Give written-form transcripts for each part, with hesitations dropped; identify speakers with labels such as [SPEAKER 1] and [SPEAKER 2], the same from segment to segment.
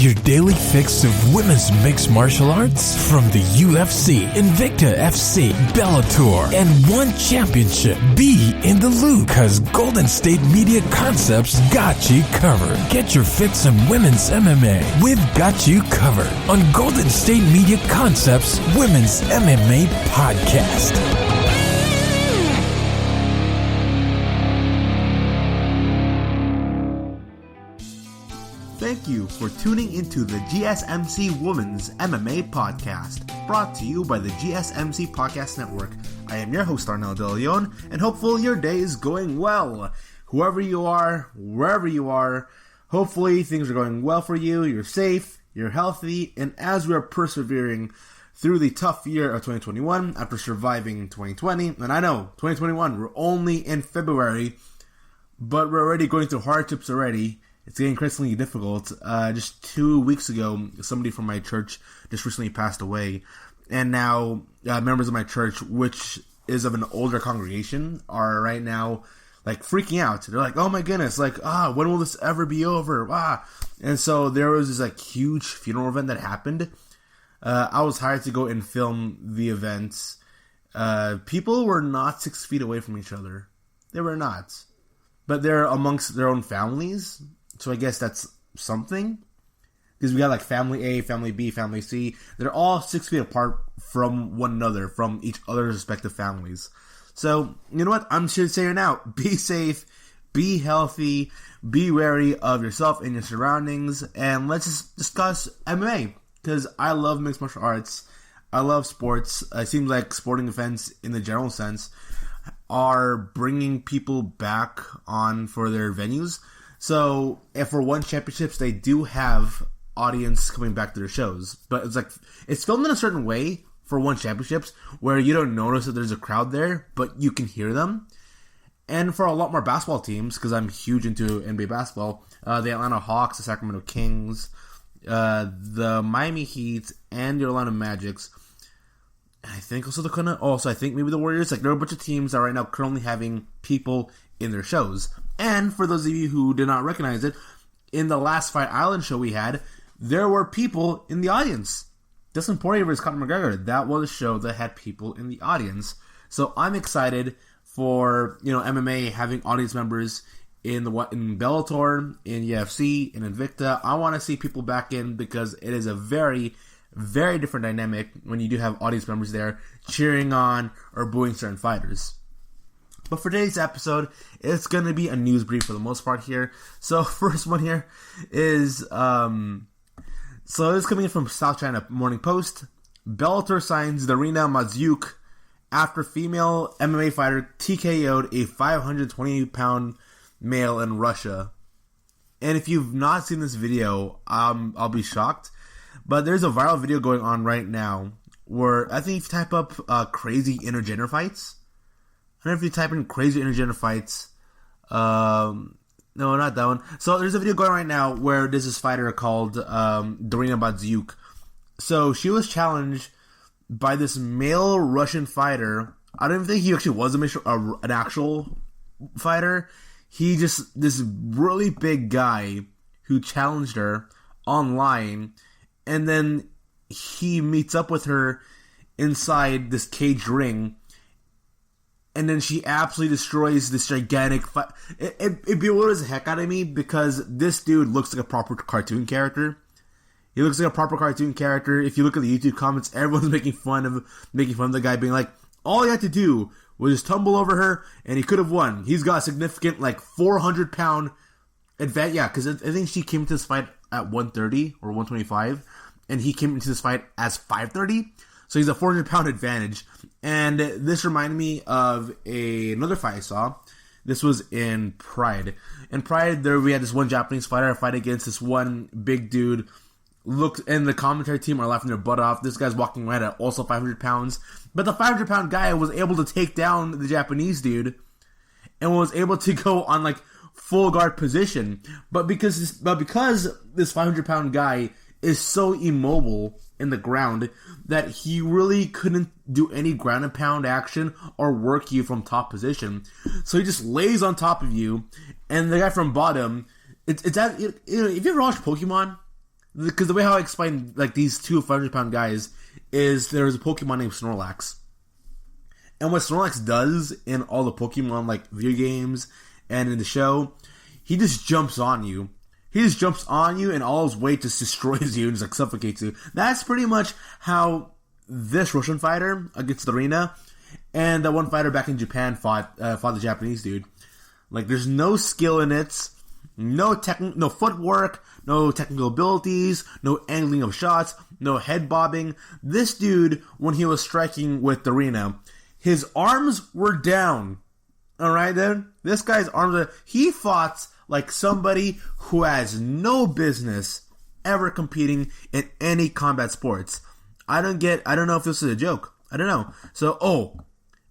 [SPEAKER 1] Your daily fix of women's mixed martial arts from the UFC, Invicta FC, Bellator, and one championship. Be in the loop, because Golden State Media Concepts got you covered. Get your fix on women's MMA with Got You Covered on Golden State Media Concepts Women's MMA Podcast.
[SPEAKER 2] Thank you for tuning into the GSMC Women's MMA Podcast, brought to you by the GSMC Podcast Network. I am your host, Arnel De Leon, and hopefully your day is going well. Whoever you are, wherever you are, hopefully things are going well for you, you're safe, you're healthy, and as we are persevering through the tough year of 2021 after surviving 2020, and I know, 2021, we're only in February, but we're already going through hardships already. It's getting increasingly difficult. Just 2 weeks ago, somebody from my church just recently passed away. And now members of my church, which is of an older congregation, are right now like freaking out. They're like, oh my goodness, like, when will this ever be over? And so there was this like huge funeral event that happened. I was hired to go and film the event. People were not 6 feet away from each other. They were not. But they're amongst their own families. So I guess that's something. Because we got like family A, family B, family C. They're all 6 feet apart from one another, from each other's respective families. So, you know what? I'm just here to say right now, be safe, be healthy, be wary of yourself and your surroundings, and let's just discuss MMA. Because I love mixed martial arts. I love sports. It seems like sporting events, in the general sense, are bringing people back on for their venues. So, if for one championships, they do have audience coming back to their shows. But it's like, it's filmed in a certain way for one championships where you don't notice that there's a crowd there, but you can hear them. And for a lot more basketball teams, because I'm huge into NBA basketball, the Atlanta Hawks, the Sacramento Kings, the Miami Heat, and the Orlando Magics. I think also I think maybe the Warriors. Like, there are a bunch of teams that are right now currently having people in their shows. And for those of you who did not recognize it, in the last Fight Island show we had, there were people in the audience. Dustin Poirier vs. Conor McGregor, that was a show that had people in the audience. So I'm excited for, MMA having audience members in Bellator, in UFC, in Invicta. I want to see people back in because it is a very, very different dynamic when you do have audience members there cheering on or booing certain fighters. But for today's episode, it's going to be a news brief for the most part here. So first one here is, so this is coming in from South China Morning Post. Bellator signs Darina Mazyuk after female MMA fighter TKO'd a 520-pound male in Russia. And if you've not seen this video, I'll be shocked. But there's a viral video going on right now where I think if you type up crazy intergender fights, I don't know if you type in crazy intergender fights. No, not that one. So there's a video going on right now where there's this fighter called Darina Mazyuk. So she was challenged by this male Russian fighter. I don't even think he actually was an actual fighter. He just, this really big guy who challenged her online. And then he meets up with her inside this cage ring. And then she absolutely destroys this gigantic fight. It bewilders the heck out of me because this dude looks like a proper cartoon character. He looks like a proper cartoon character. If you look at the YouTube comments, everyone's making fun of the guy, being like, all he had to do was just tumble over her and he could have won. He's got a significant 400-pound advantage. Yeah, because I think she came into this fight at 130 or 125, and he came into this fight as 530. So he's a 400-pound advantage. And this reminded me of another fight I saw. This was in Pride. In Pride, there we had this one Japanese fighter fight against this one big dude. And the commentary team are laughing their butt off. This guy's walking around at also 500 pounds. But the 500-pound guy was able to take down the Japanese dude and was able to go on full guard position. But because this 500-pound guy is so immobile in the ground that he really couldn't do any ground and pound action or work you from top position. So he just lays on top of you, and the guy from bottom, if you ever watched Pokemon, Because the way how I explain like these two 500-pound guys is there's a Pokemon named Snorlax. And what Snorlax does in all the Pokemon like video games and in the show, he just jumps on you. He just jumps on you and all his weight just destroys you and just like suffocates you. That's pretty much how this Russian fighter against Darina and that one fighter back in Japan fought the Japanese dude. Like, there's no skill in it, no footwork, no technical abilities, no angling of shots, no head bobbing. This dude, when he was striking with Darina, his arms were down. Alright then? This guy's arms are... He fought like somebody who has no business ever competing in any combat sports. I don't know if this is a joke. I don't know. So,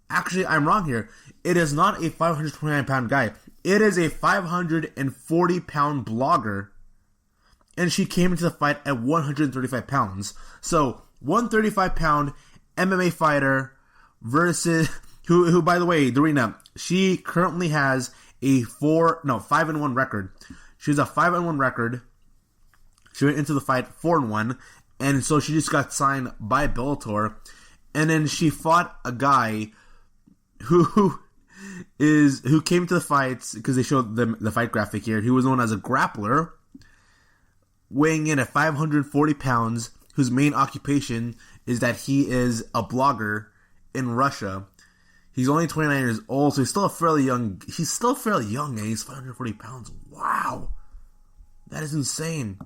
[SPEAKER 2] actually, I'm wrong here. It is not a 529-pound guy. It is a 540-pound blogger. And she came into the fight at 135 pounds. So, 135-pound MMA fighter versus... Who, by the way, Darina, she currently has a 5-1 record. She has a 5-1 record. She went into the fight 4-1. And so she just got signed by Bellator. And then she fought a guy who came to the fights because they showed the fight graphic here. He was known as a grappler, weighing in at 540 pounds, whose main occupation is that he is a blogger in Russia. He's only 29 years old, so he's still fairly young. He's still fairly young, and he's 540 pounds. Wow. That is insane.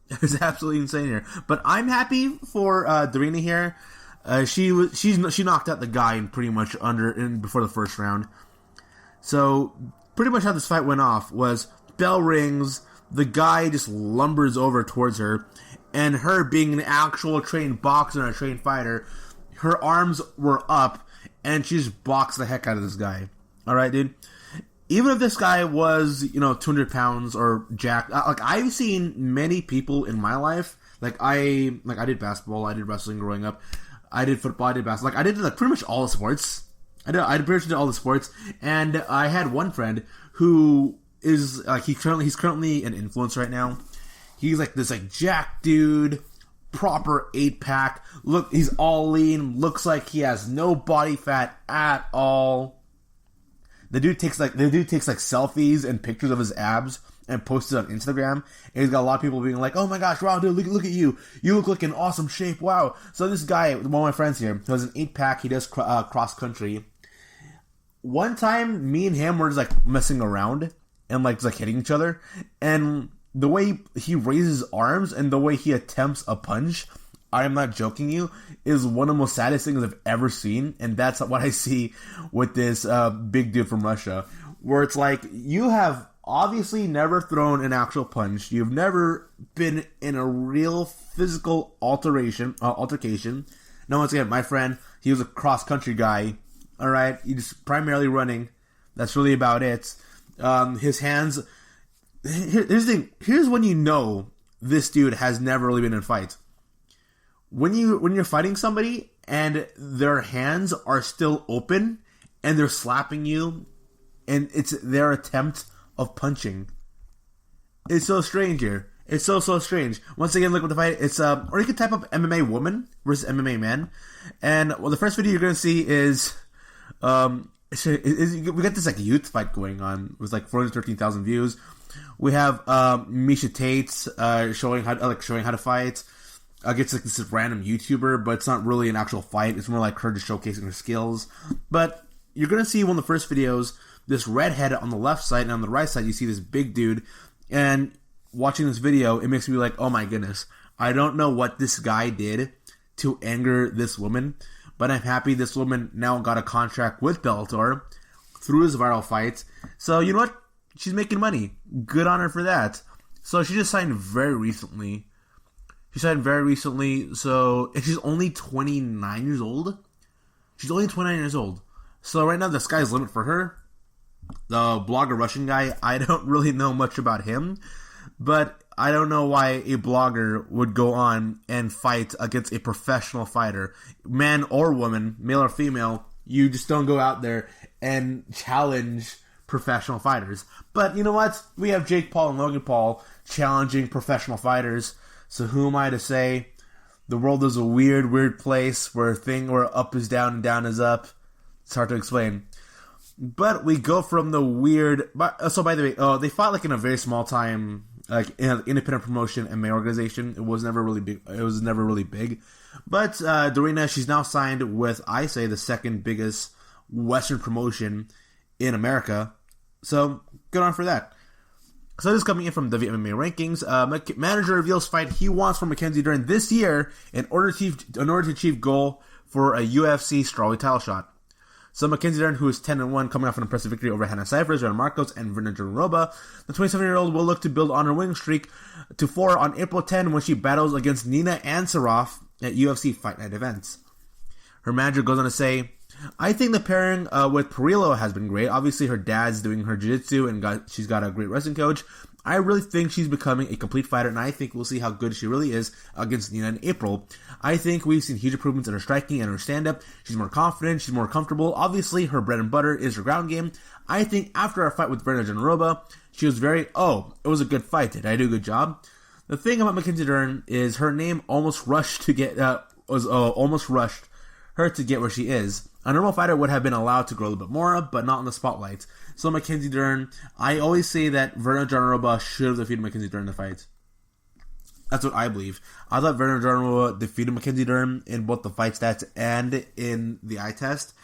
[SPEAKER 2] That is absolutely insane here. But I'm happy for Darina here. She knocked out the guy pretty much before the first round. So pretty much how this fight went off was bell rings, the guy just lumbers over towards her, and her being an actual trained boxer and a trained fighter, her arms were up, and she just boxed the heck out of this guy. Alright, dude? Even if this guy was, 200 pounds or jacked, like, I've seen many people in my life, I did basketball, I did wrestling growing up, I did football, I did basketball, I did, pretty much all the sports. I pretty much did all the sports, and I had one friend who is, he's currently an influencer right now. He's, this, jack dude, proper 8-pack, look, he's all lean, looks like he has no body fat at all. The dude takes selfies and pictures of his abs and posts it on Instagram. And he's got a lot of people being like, "Oh my gosh, wow, dude, look at you. You look like in awesome shape, wow." So this guy, one of my friends here, who has an 8-pack, he does cross country. One time, me and him were just messing around and just hitting each other. And the way he raises his arms and the way he attempts a punch, I am not joking you, is one of the most saddest things I've ever seen. And that's what I see with this big dude from Russia. Where it's you have obviously never thrown an actual punch. You've never been in a real physical altercation. Now, once again, my friend, he was a cross-country guy. Alright, he's primarily running. That's really about it. His hands... Here's the thing. Here's when you know this dude has never really been in a fight. When you're fighting somebody and their hands are still open and they're slapping you and it's their attempt of punching. It's so strange here. It's so strange. Once again, look at the fight. It's or you can type up MMA woman versus MMA man. And the first video you're gonna see is we got this youth fight going on with 413,000 views. We have Misha Tate showing how to fight against this random YouTuber, but it's not really an actual fight. It's more like her just showcasing her skills. But you're gonna see one of the first videos, this redhead on the left side, and on the right side you see this big dude. And watching this video, it makes me like, oh my goodness, I don't know what this guy did to anger this woman, but I'm happy this woman now got a contract with Bellator through his viral fight. So you know what? She's making money. Good on her for that. So she just signed very recently. So and she's only 29 years old. So right now the sky's the limit for her. The blogger Russian guy, I don't really know much about him, but I don't know why a blogger would go on and fight against a professional fighter, man or woman, male or female. You just don't go out there and challenge professional fighters. But you know what? We have Jake Paul and Logan Paul challenging professional fighters. So who am I to say? The world is a weird place where up is down and down is up. It's hard to explain. But we go from the weird... So, by the way, they fought like in a very small time, like in an independent promotion MMA organization. It was never really big. But Dorina, she's now signed with, I say, the second biggest Western promotion in America. So, good on for that. So this is coming in from WMMA rankings. Manager reveals fight he wants for Mackenzie Dern this year in order to achieve goal for a UFC strawweight title shot. So Mackenzie Dern, who is 10-1, coming off an impressive victory over Hannah Cifers, Joanna Marcos, and Verna Janarova, the 27-year-old will look to build on her winning streak to 4 on April 10 when she battles against Nina Ansaroff at UFC Fight Night events. Her manager goes on to say, I think the pairing with Perillo has been great. Obviously, her dad's doing her jiu-jitsu and she's got a great wrestling coach. I really think she's becoming a complete fighter, and I think we'll see how good she really is against Nina in April. I think we've seen huge improvements in her striking and her stand-up. She's more confident. She's more comfortable. Obviously, her bread and butter is her ground game. I think after our fight with Verna Janarova, she was it was a good fight. Did I do a good job? The thing about Mackenzie Dern is her name almost rushed her to get where she is. A normal fighter would have been allowed to grow a little bit more, but not in the spotlight. So Mackenzie Dern, I always say that Verna Janarova should have defeated Mackenzie Dern in the fight. That's what I believe. I thought Verna Janarova defeated Mackenzie Dern in both the fight stats and in the eye test.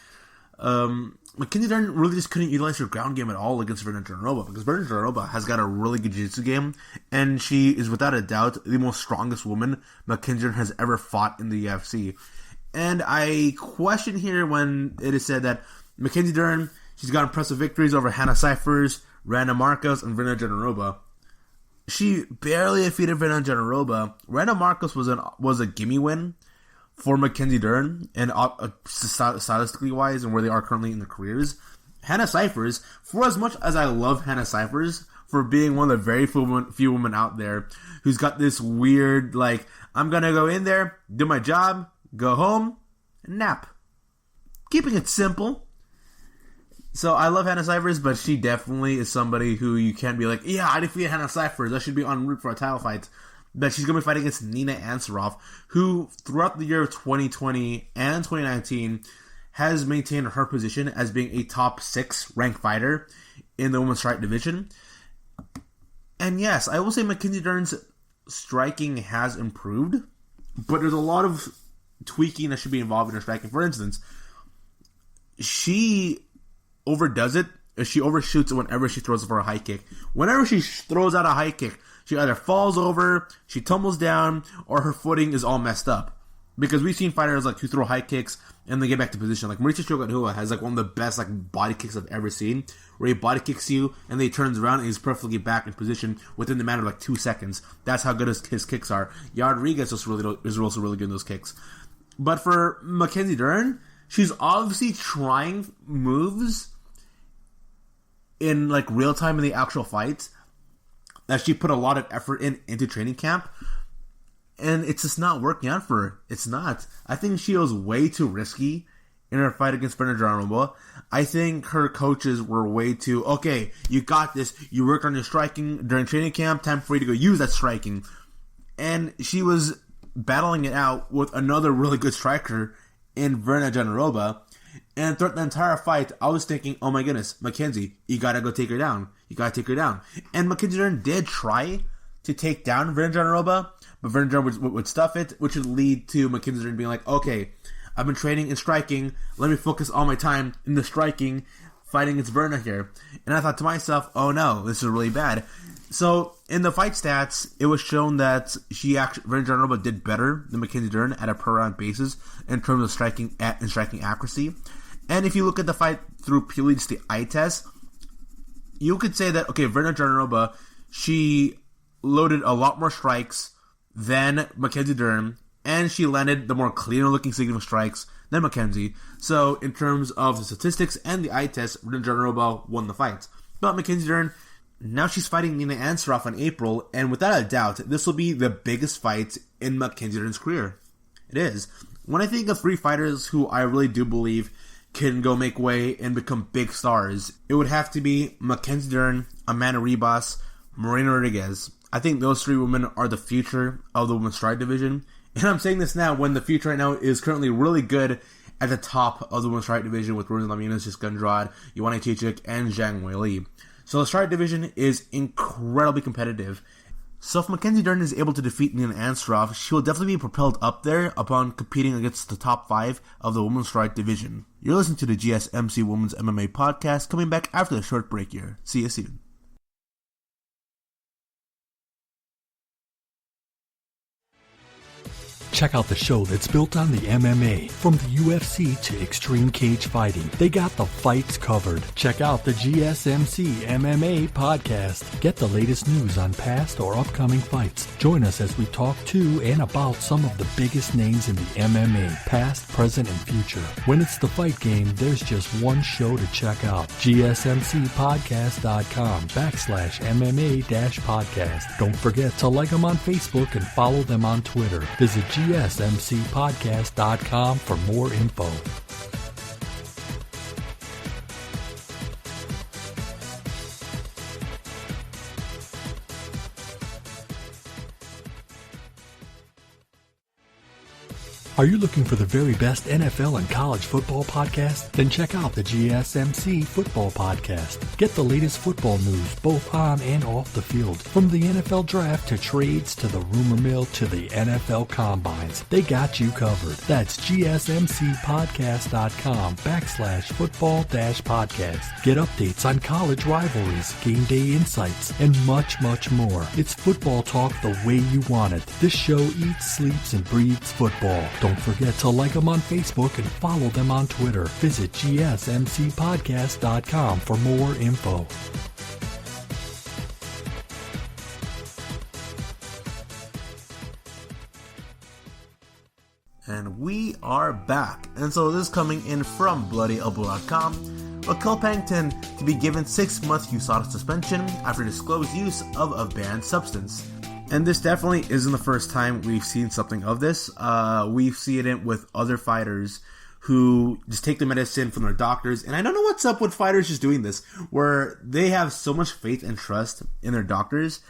[SPEAKER 2] Mackenzie Dern really just couldn't utilize her ground game at all against Verna Janarova, because Verna Janarova has got a really good jiu-jitsu game, and she is without a doubt the most strongest woman Mackenzie Dern has ever fought in the UFC. And I question here when it is said that Mackenzie Dern, she's got impressive victories over Hannah Cifers, Randa Marcos, and Verna Janarova. She barely defeated Verna Janarova. Randa Marcos was a gimme win for Mackenzie Dern, and stylistically wise, and where they are currently in their careers. Hannah Cifers, for as much as I love Hannah Cifers for being one of the very few women out there who's got this weird, like, I'm gonna go in there, do my job, go home, and nap. Keeping it simple. So I love Hannah Cifers, but she definitely is somebody who you can't be like, yeah, I defeated Hannah Cifers, I should be en route for a title fight. But she's going to be fighting against Nina Ansaroff, who throughout the year of 2020 and 2019 has maintained her position as being a top 6 ranked fighter in the women's strike division. And yes, I will say Mackenzie Dern's striking has improved, but there's a lot of tweaking that should be involved in her striking. For instance, she overdoes it. She overshoots it whenever she throws it for a high kick. Whenever she throws out a high kick, she either falls over, she tumbles down, or her footing is all messed up. Because we've seen fighters like who throw high kicks and they get back to position. Like Mauricio Chocolatula has like one of the best like body kicks I've ever seen, where he body kicks you and then he turns around and he's perfectly back in position within the matter of like 2 seconds. That's how good his kicks are. Yair Rodriguez is also really good in those kicks. But for Mackenzie Dern, she's obviously trying moves in like real time in the actual fight that she put a lot of effort into training camp, and it's just not working out for her. It's not. I think she was way too risky in her fight against Verna Janarova. I think her coaches were way too, okay, you got this, you worked on your striking during training camp, time for you to go use that striking. And she was battling it out with another really good striker in Verna Janarova. And throughout the entire fight, I was thinking, oh my goodness, Mackenzie, you gotta go take her down. You gotta take her down. And Mackenzie Dern did try to take down Verna Janarova, but Verna Janarova would stuff it, which would lead to Mackenzie Dern being like, okay, I've been training in striking, let me focus all my time in the striking, fighting against Verna here. And I thought to myself, oh no, this is really bad. So, in the fight stats, it was shown that Verna Janarova did better than Mackenzie Dern at a per round basis in terms of striking accuracy. And if you look at the fight through purely just the eye test, you could say that, okay, Verna Janarova, she loaded a lot more strikes than Mackenzie Dern, and she landed the more cleaner-looking significant strikes than Mackenzie. So, in terms of the statistics and the eye test, Verna Janarova won the fight. But Mackenzie Dern, now she's fighting Nina Ansaroff in April, and without a doubt, this will be the biggest fight in Mackenzie Dern's career. It is. When I think of 3 fighters who I really do believe can go make way and become big stars, it would have to be Mackenzie Dern, Amanda Nunes, Marina Rodriguez. I think those three women are the future of the women's strike division. And I'm saying this now when the future right now is currently really good at the top of the women's strike division with Rosa Namajunas, Jessica Andrade, Ioana Jędrzejczyk, and Zhang Weili. So the strike division is incredibly competitive. So if Mackenzie Dern is able to defeat Nina Ansaroff, she will definitely be propelled up there upon competing against the top 5 of the women's strike division. You're listening to the GSMC Women's MMA podcast, coming back after the short break here. See you soon.
[SPEAKER 3] Check out the show that's built on the MMA. From the UFC to extreme cage fighting, they got the fights covered. Check out the GSMC MMA podcast. Get the latest news on past or upcoming fights. Join us as we talk to and about some of the biggest names in the MMA, past, present, and future. When it's the fight game, there's just one show to check out. GSMCpodcast.com/MMA-podcast. Don't forget to like them on Facebook and follow them on Twitter. Visit GSMCpodcast.com for more info. Are you looking for the very best NFL and college football podcast? Then check out the GSMC Football Podcast. Get the latest football news both on and off the field. From the NFL Draft to trades to the rumor mill to the NFL Combines. They got you covered. That's GSMCpodcast.com/football-podcast. Get updates on college rivalries, game day insights, and much, much more. It's football talk the way you want it. This show eats, sleeps, and breathes football. Don't forget to like them on Facebook and follow them on Twitter. Visit GSMCpodcast.com for more info.
[SPEAKER 2] And we are back. And so this is coming in from BloodyElbow.com. Raquel Pennington to be given 6-month USADA suspension after disclosed use of a banned substance. And this definitely isn't the first time we've seen something of this. We've seen it with other fighters who just take the medicine from their doctors. And I don't know what's up with fighters just doing this, where they have so much faith and trust in their doctors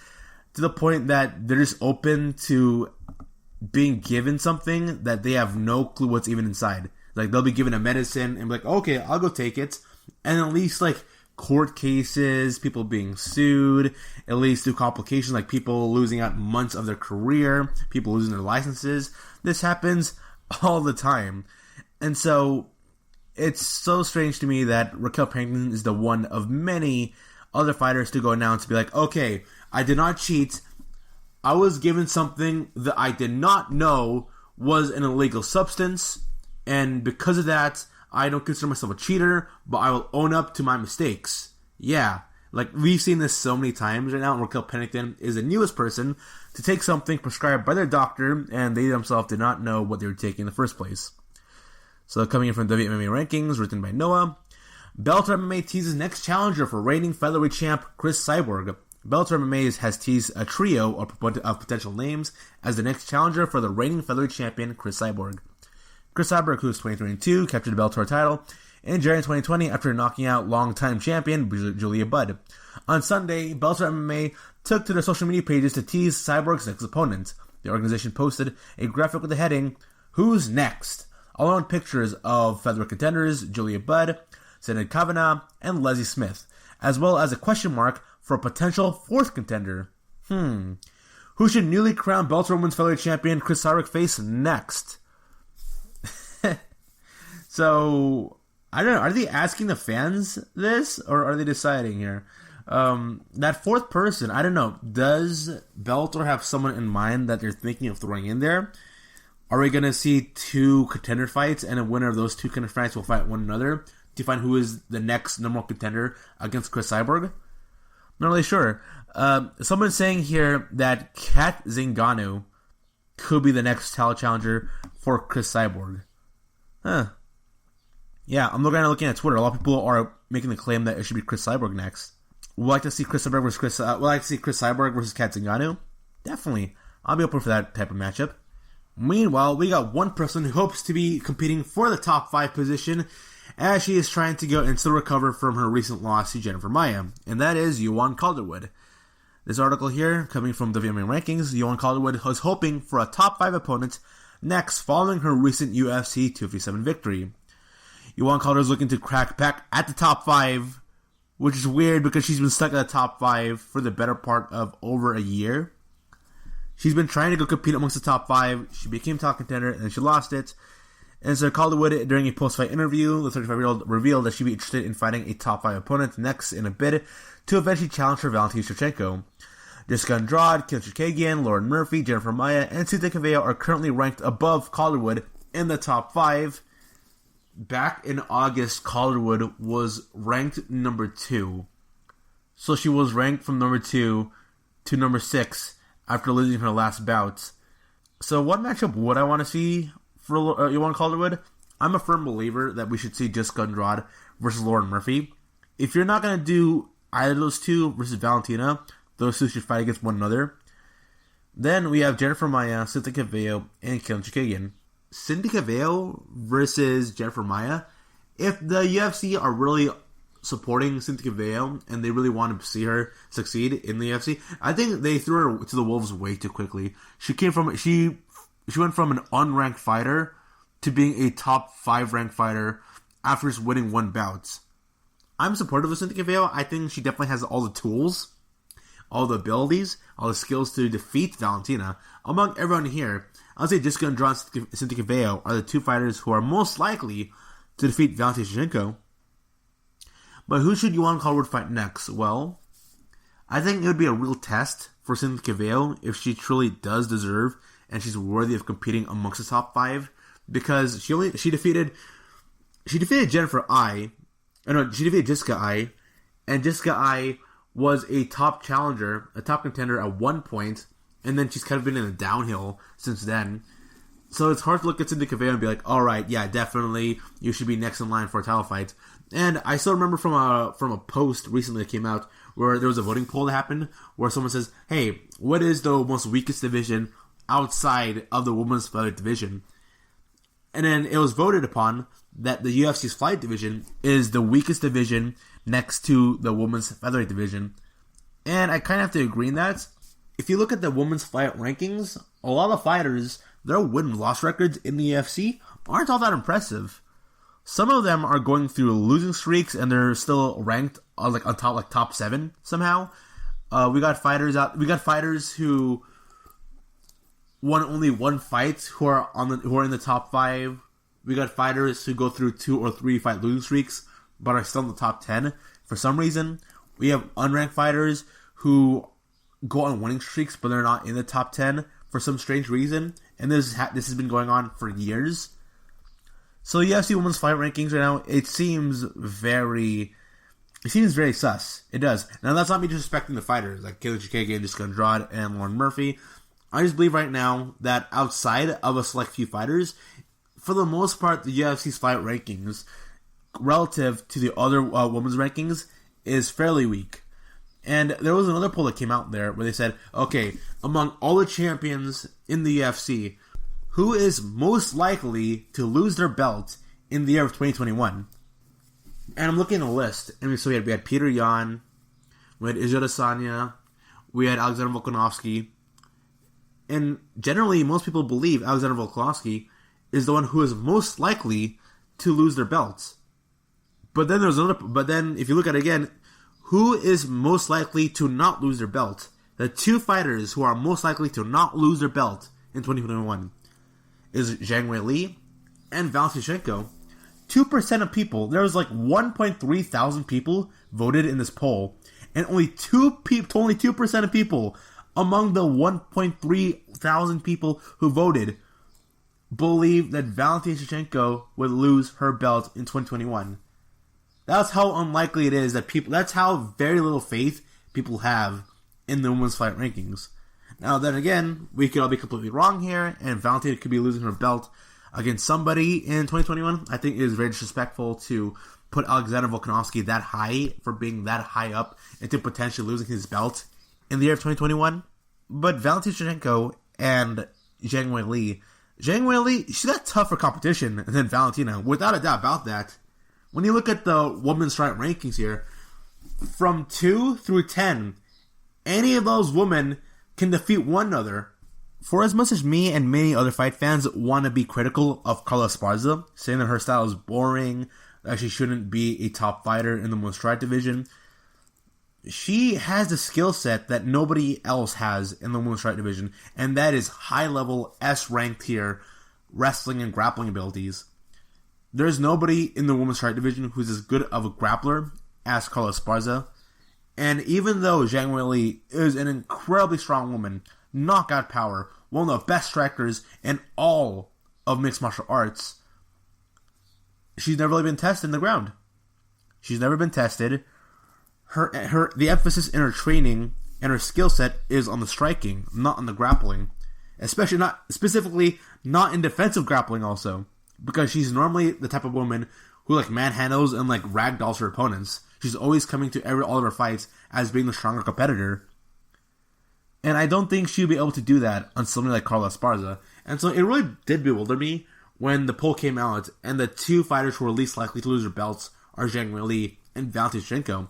[SPEAKER 2] to the point that they're just open to being given something that they have no clue what's even inside. Like, they'll be given a medicine and be like, okay, I'll go take it. And at least, like, court cases, people being sued, at least through complications like people losing out months of their career, people losing their licenses. This happens all the time. And so it's so strange to me that Raquel Pennington is the one of many other fighters to go now and to be like, okay, I did not cheat. I was given something that I did not know was an illegal substance, and because of that, I don't consider myself a cheater, but I will own up to my mistakes. Yeah, like, we've seen this so many times right now, and Raquel Pennington is the newest person to take something prescribed by their doctor, and they themselves did not know what they were taking in the first place. So, coming in from WMMA Rankings, written by Noah, Bellator MMA teases next challenger for reigning featherweight champ Chris Cyborg. Bellator MMA has teased a trio of potential names as the next challenger for the reigning featherweight champion Chris Cyborg. Chris Cyborg, who is 2022, captured the Bellator title in January 2020 after knocking out longtime champion Julia Budd. On Sunday, Bellator MMA took to their social media pages to tease Cyborg's next opponent. The organization posted a graphic with the heading, "Who's Next?" along with pictures of featherweight contenders Julia Budd, Sinead Kavanagh, and Leslie Smith, as well as a question mark for a potential fourth contender. Who should newly crowned Bellator Women's Featherweight Champion Chris Cyborg face next? So, I don't know, are they asking the fans this, or are they deciding here? That fourth person, I don't know, does Bellator have someone in mind that they're thinking of throwing in there? Are we going to see 2 contender fights, and a winner of those 2 contender fights will fight one another to find who is the next number 1 contender against Chris Cyborg? Not really sure. Someone's saying here that Kat Zingano could be the next title challenger for Chris Cyborg. Yeah, I'm looking at Twitter. A lot of people are making the claim that it should be Chris Cyborg next. Would like to see Chris Cyborg versus Chris Cyborg versus Kat Zingano? Definitely. I'll be open for that type of matchup. Meanwhile, we got one person who hopes to be competing for the top 5 position as she is trying to go and still recover from her recent loss to Jennifer Maia, and that is Yuan Calderwood. This article here, coming from WMMA Rankings, Yuan Calderwood was hoping for a top 5 opponent next following her recent UFC 257 victory. Yuan Calderwood is looking to crack back at the top 5, which is weird because she's been stuck at the top 5 for the better part of over a year. She's been trying to go compete amongst the top 5. She became top contender and she lost it. And so Calderwood, during a post-fight interview, the 35-year-old revealed that she'd be interested in fighting a top 5 opponent next in a bid to eventually challenge her Valentina Shevchenko. Jessica Andrade, Kayla Harrison, Lauren Murphy, Jennifer Maia, and Cynthia Calvillo are currently ranked above Calderwood in the top 5. Back in August, Calderwood was ranked number 2. So she was ranked from number 2 to number 6 after losing her last bout. So what matchup would I want to see for Yuan Calderwood? I'm a firm believer that we should see Jessica Andrade versus Lauren Murphy. If you're not going to do either of those two versus Valentina, those two should fight against one another. Then we have Jennifer Maia, Cynthia Calvillo, and Kayla Harrison. Cynthia Calvillo versus Jennifer Maia. If the UFC are really supporting Cynthia Calvillo and they really want to see her succeed in the UFC, I think they threw her to the wolves way too quickly. She went from an unranked fighter to being a top 5 ranked fighter after just winning one bout. I'm supportive of Cynthia Calvillo. I think she definitely has all the tools, all the abilities, all the skills to defeat Valentina. Among everyone here, I'll say Jessica Andrade and Cynthia Calvillo are the 2 fighters who are most likely to defeat Valentina Shevchenko. But who should Yuan Calderwood fight next? Well, I think it would be a real test for Cynthia Calvillo if she truly does deserve and she's worthy of competing amongst the top 5, because she defeated Jessica I, and Jessica I was a top challenger, a top contender at one point, and then she's kind of been in a downhill since then. So it's hard to look at Cynthia Calvillo and be like, all right, yeah, definitely, you should be next in line for a title fight. And I still remember from a post recently that came out where there was a voting poll that happened where someone says, hey, what is the most weakest division outside of the women's featherweight division? And then it was voted upon that the UFC's flyweight division is the weakest division next to the women's featherweight division. And I kind of have to agree in that. If you look at the women's fight rankings, a lot of fighters, their win-loss records in the UFC aren't all that impressive. Some of them are going through losing streaks and they're still ranked on top 7 somehow. We got fighters who won only one fight who are in the top 5. We got fighters who go through 2 or 3 fight losing streaks but are still in the top 10 for some reason. We have unranked fighters who go on winning streaks but they're not in the top 10 for some strange reason, and this has been going on for years. So UFC women's fight rankings right now, it seems very sus. It does. Now that's not me disrespecting the fighters like Kayla Harrison, Jessica Andrade, and Lauren Murphy. I just believe right now that outside of a select few fighters, for the most part, the UFC's fight rankings relative to the other women's rankings is fairly weak. And there was another poll that came out there where they said, okay, among all the champions in the UFC, who is most likely to lose their belt in the year of 2021? And I'm looking at the list, and so we had Peter Yan, we had Israel Adesanya, we had Alexander Volkanovski, and generally most people believe Alexander Volkanovski is the one who is most likely to lose their belts. But then if you look at it again, who is most likely to not lose their belt? The 2 fighters who are most likely to not lose their belt in 2021 is Zhang Weili and Valentina Shevchenko. 2% of people, there was 1.3 thousand people voted in this poll, and only 2% of people among the 1.3 thousand people who voted believe that Valentina Shevchenko would lose her belt in 2021. That's how unlikely it is that that's how very little faith people have in the women's fight rankings. Now, then again, we could all be completely wrong here, and Valentina could be losing her belt against somebody in 2021. I think it is very disrespectful to put Alexander Volkanovski that high for being that high up into potentially losing his belt in the year of 2021. But Valentina Shevchenko and Zhang Weili, she's got tougher competition than Valentina, without a doubt about that. When you look at the women's fight rankings here, from 2 through 10, any of those women can defeat one another. For as much as me and many other fight fans want to be critical of Kayla Harrison, saying that her style is boring, that she shouldn't be a top fighter in the women's strawweight division, she has the skill set that nobody else has in the women's strawweight division, and that is high-level, S-ranked tier wrestling and grappling abilities. There's nobody in the women's strawweight division who's as good of a grappler as Kayla Harrison, and even though Zhang Weili is an incredibly strong woman, knockout power, one of the best strikers in all of mixed martial arts, she's never really been tested in the ground. She's never been tested. The emphasis in her training and her skill set is on the striking, not on the grappling. Specifically not in defensive grappling also. Because she's normally the type of woman who manhandles and ragdolls her opponents. She's always coming to all of her fights as being the stronger competitor. And I don't think she'll be able to do that on somebody like Kayla Harrison. And so it really did bewilder me when the poll came out and the two fighters who were least likely to lose their belts are Zhang Weili and Valentin.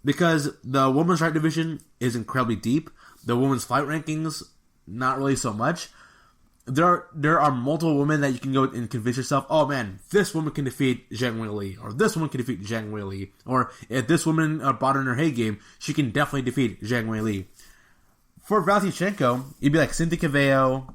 [SPEAKER 2] Because the women's right division is incredibly deep. The women's fight rankings, not really so much. There are multiple women that you can go and convince yourself, oh man, this woman can defeat Zhang Weili, or this woman can defeat Zhang Weili, or if this woman brought in her hay game, she can definitely defeat Zhang Weili. For Valentin, you'd be like Cynthia Cavallo,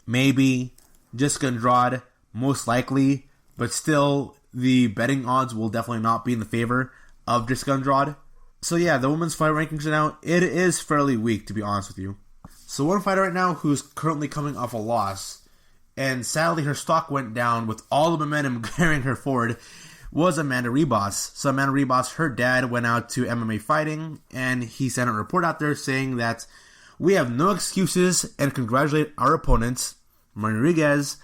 [SPEAKER 2] maybe Jessica Andrade, most likely, but still the betting odds will definitely not be in the favor of Jessica Andrade. So yeah, the women's fight rankings are now, it is fairly weak, to be honest with you. So one fighter right now who's currently coming off a loss, and sadly her stock went down with all the momentum carrying her forward, was Amanda Nunes. So Amanda Nunes, her dad went out to MMA fighting, and he sent a report out there saying that we have no excuses and congratulate our opponents, Marina Rodriguez,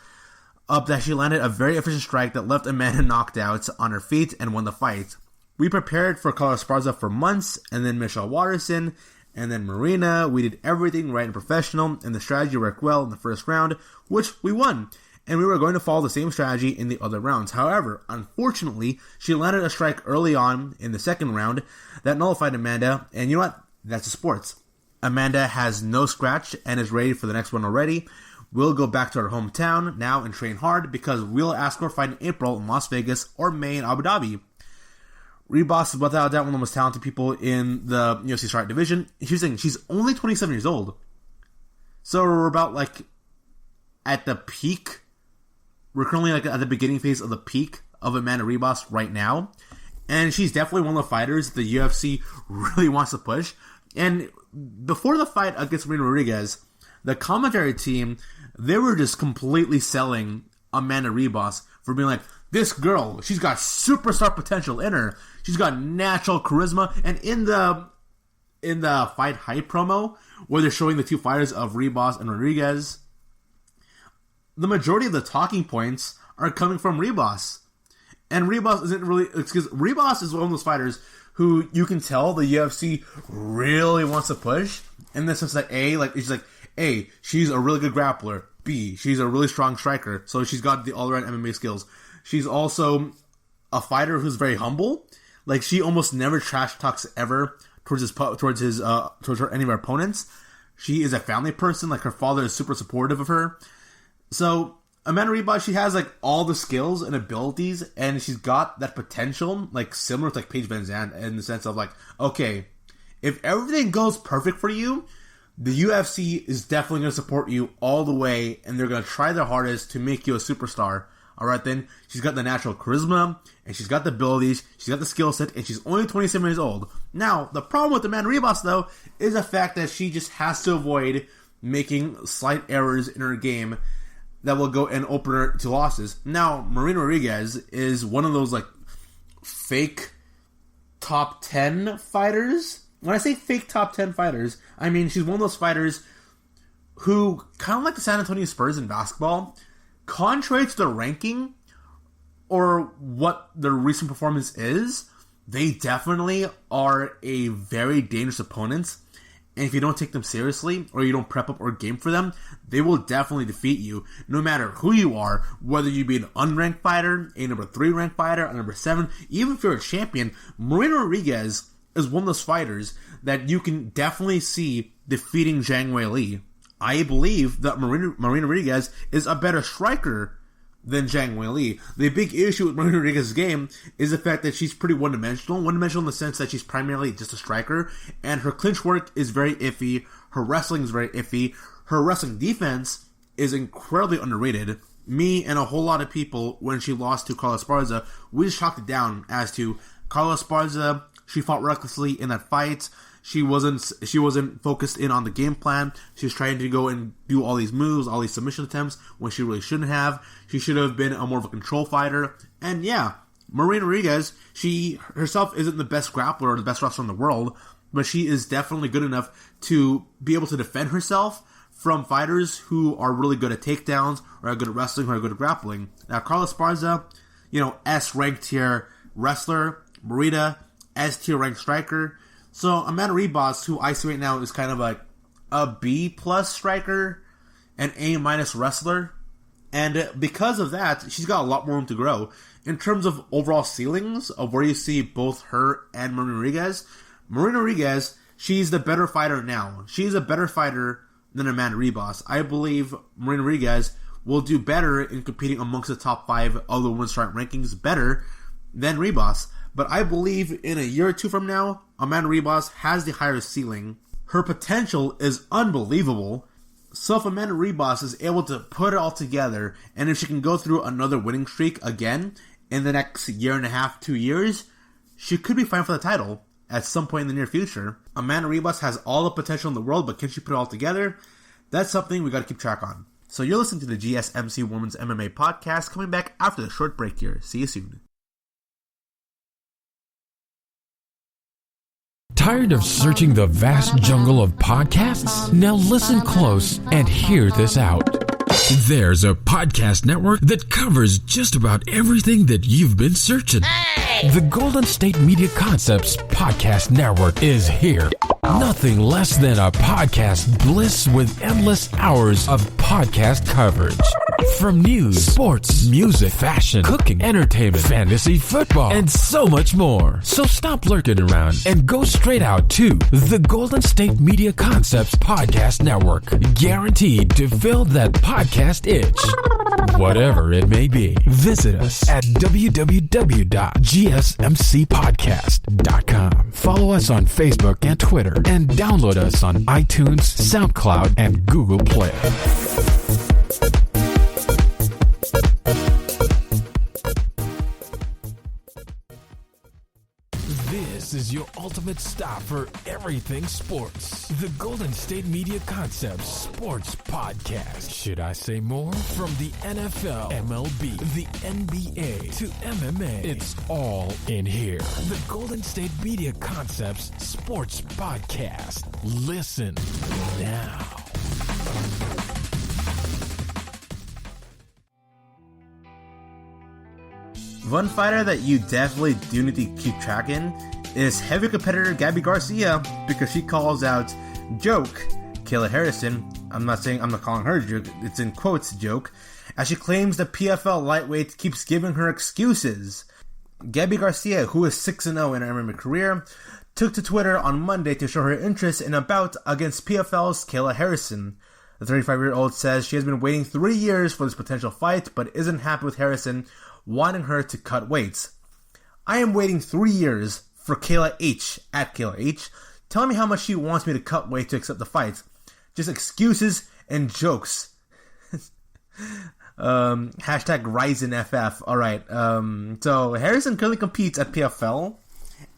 [SPEAKER 2] up that she landed a very efficient strike that left Amanda knocked out on her feet and won the fight. We prepared for Kayla Harrison for months, and then Michelle Waterson, and then Marina. We did everything right and professional, and the strategy worked well in the first round, which we won. And we were going to follow the same strategy in the other rounds. However, unfortunately, she landed a strike early on in the second round that nullified Amanda, and you know what? That's the sports. Amanda has no scratch and is ready for the next one already. We'll go back to her hometown now and train hard because we'll ask her to fight in April in Las Vegas or May in Abu Dhabi. Reebos is without doubt one of the most talented people in the UFC strawweight division. She's only 27 years old. So we're about at the peak. We're currently at the beginning phase of the peak of Amanda Nunes right now. And she's definitely one of the fighters the UFC really wants to push. And before the fight against Marina Rodriguez, the commentary team, they were just completely selling Amanda Nunes for being like, this girl, she's got superstar potential in her. She's got natural charisma. And in the fight hype promo, where they're showing the two fighters of Nunes and Rodriguez, the majority of the talking points are coming from Nunes. And Nunes isn't really, because Nunes is one of those fighters who you can tell the UFC really wants to push, in the sense that A, she's a really good grappler. B, she's a really strong striker, so she's got the all-around MMA skills. She's also a fighter who's very humble. She almost never trash talks ever towards any of her opponents. She is a family person. Her father is super supportive of her. So Amanda Nunes, she has all the skills and abilities, and she's got that potential, similar to Paige Van Zandt, in the sense of okay, if everything goes perfect for you, the UFC is definitely going to support you all the way, and they're going to try their hardest to make you a superstar. Alright then, she's got the natural charisma, and she's got the abilities, she's got the skill set, and she's only 27 years old. Now, the problem with Amanda Nunes, though, is the fact that she just has to avoid making slight errors in her game that will go and open her to losses. Now, Marina Rodriguez is one of those, fake top 10 fighters. When I say fake top 10 fighters, I mean she's one of those fighters who, kind of like the San Antonio Spurs in basketball, contrary to their ranking or what their recent performance is, they definitely are a very dangerous opponent. And if you don't take them seriously, or you don't prep up or game for them, they will definitely defeat you, no matter who you are, whether you be an unranked fighter, a number 3 ranked fighter, a number 7, even if you're a champion. Marina Rodriguez is one of those fighters that you can definitely see defeating Zhang Weili. I believe that Marina Rodriguez is a better striker than Zhang Weili. The big issue with Marina Rodriguez's game is the fact that she's pretty one-dimensional. One-dimensional in the sense that she's primarily just a striker, and her clinch work is very iffy. Her wrestling is very iffy. Her wrestling defense is incredibly underrated. Me and a whole lot of people, when she lost to Carla Esparza, we just chalked it down as to Carla Esparza. She fought recklessly in that fight. She wasn't focused in on the game plan. She was trying to go and do all these moves, all these submission attempts, when she really shouldn't have. She should have been a more of a control fighter. And yeah, Marina Rodriguez, she herself isn't the best grappler or the best wrestler in the world, but she is definitely good enough to be able to defend herself from fighters who are really good at takedowns, or are good at wrestling, or are good at grappling. Now, Carla Esparza, S-ranked tier wrestler. Marina, S-tier ranked striker. So, Amanda Nunes, who I see right now is kind of like a B-plus striker, an A-minus wrestler. And because of that, she's got a lot more room to grow. In terms of overall ceilings, of where you see both her and Marina Rodriguez, she's the better fighter now. She's a better fighter than Amanda Nunes. I believe Marina Rodriguez will do better in competing amongst the top 5 of the women's strike rankings better than Nunes. But I believe in a year or two from now, Amanda Nunes has the higher ceiling. Her potential is unbelievable. So if Amanda Nunes is able to put it all together, and if she can go through another winning streak again in the next year and a half, 2 years, she could be fighting for the title at some point in the near future. Amanda Nunes has all the potential in the world, but can she put it all together? That's something we got to keep track on. So you're listening to the GSMC Women's MMA Podcast, coming back after the short break here. See you soon.
[SPEAKER 1] Tired of searching the vast jungle of podcasts? Now listen close and hear this out. There's a podcast network that covers just about everything that you've been searching. Hey! The Golden State Media Concepts Podcast Network is here. Nothing less than a podcast bliss with endless hours of podcast coverage. From news, sports, music, fashion, cooking, entertainment, fantasy, football, and so much more. So stop lurking around and go straight out to the Golden State Media Concepts Podcast Network. Guaranteed to fill that podcast itch. Whatever it may be. Visit us at www.gsmcpodcast.com. Follow us on Facebook and Twitter, and download us on iTunes, SoundCloud, and Google Play. This is your ultimate stop for everything sports. The Golden State Media Concepts Sports Podcast. Should I say more? From the NFL, MLB, the NBA to MMA, it's all in here. The Golden State Media Concepts Sports Podcast. Listen now.
[SPEAKER 2] One fighter that you definitely do need to keep tracking is heavy competitor Gabi Garcia, because she calls out joke Kayla Harrison. I'm not calling her joke, it's in quotes joke, as she claims the PFL lightweight keeps giving her excuses. Gabi Garcia, who is 6-0 in her MMA career, took to Twitter on Monday to show her interest in a bout against PFL's Kayla Harrison. The 35-year-old says she has been waiting 3 years for this potential fight, but isn't happy with Harrison wanting her to cut weights. I am waiting 3 years for Kayla H, at Kayla H, telling me how much she wants me to cut weight to accept the fight. Just excuses and jokes. Hashtag RisenFF. Alright, so Harrison currently competes at PFL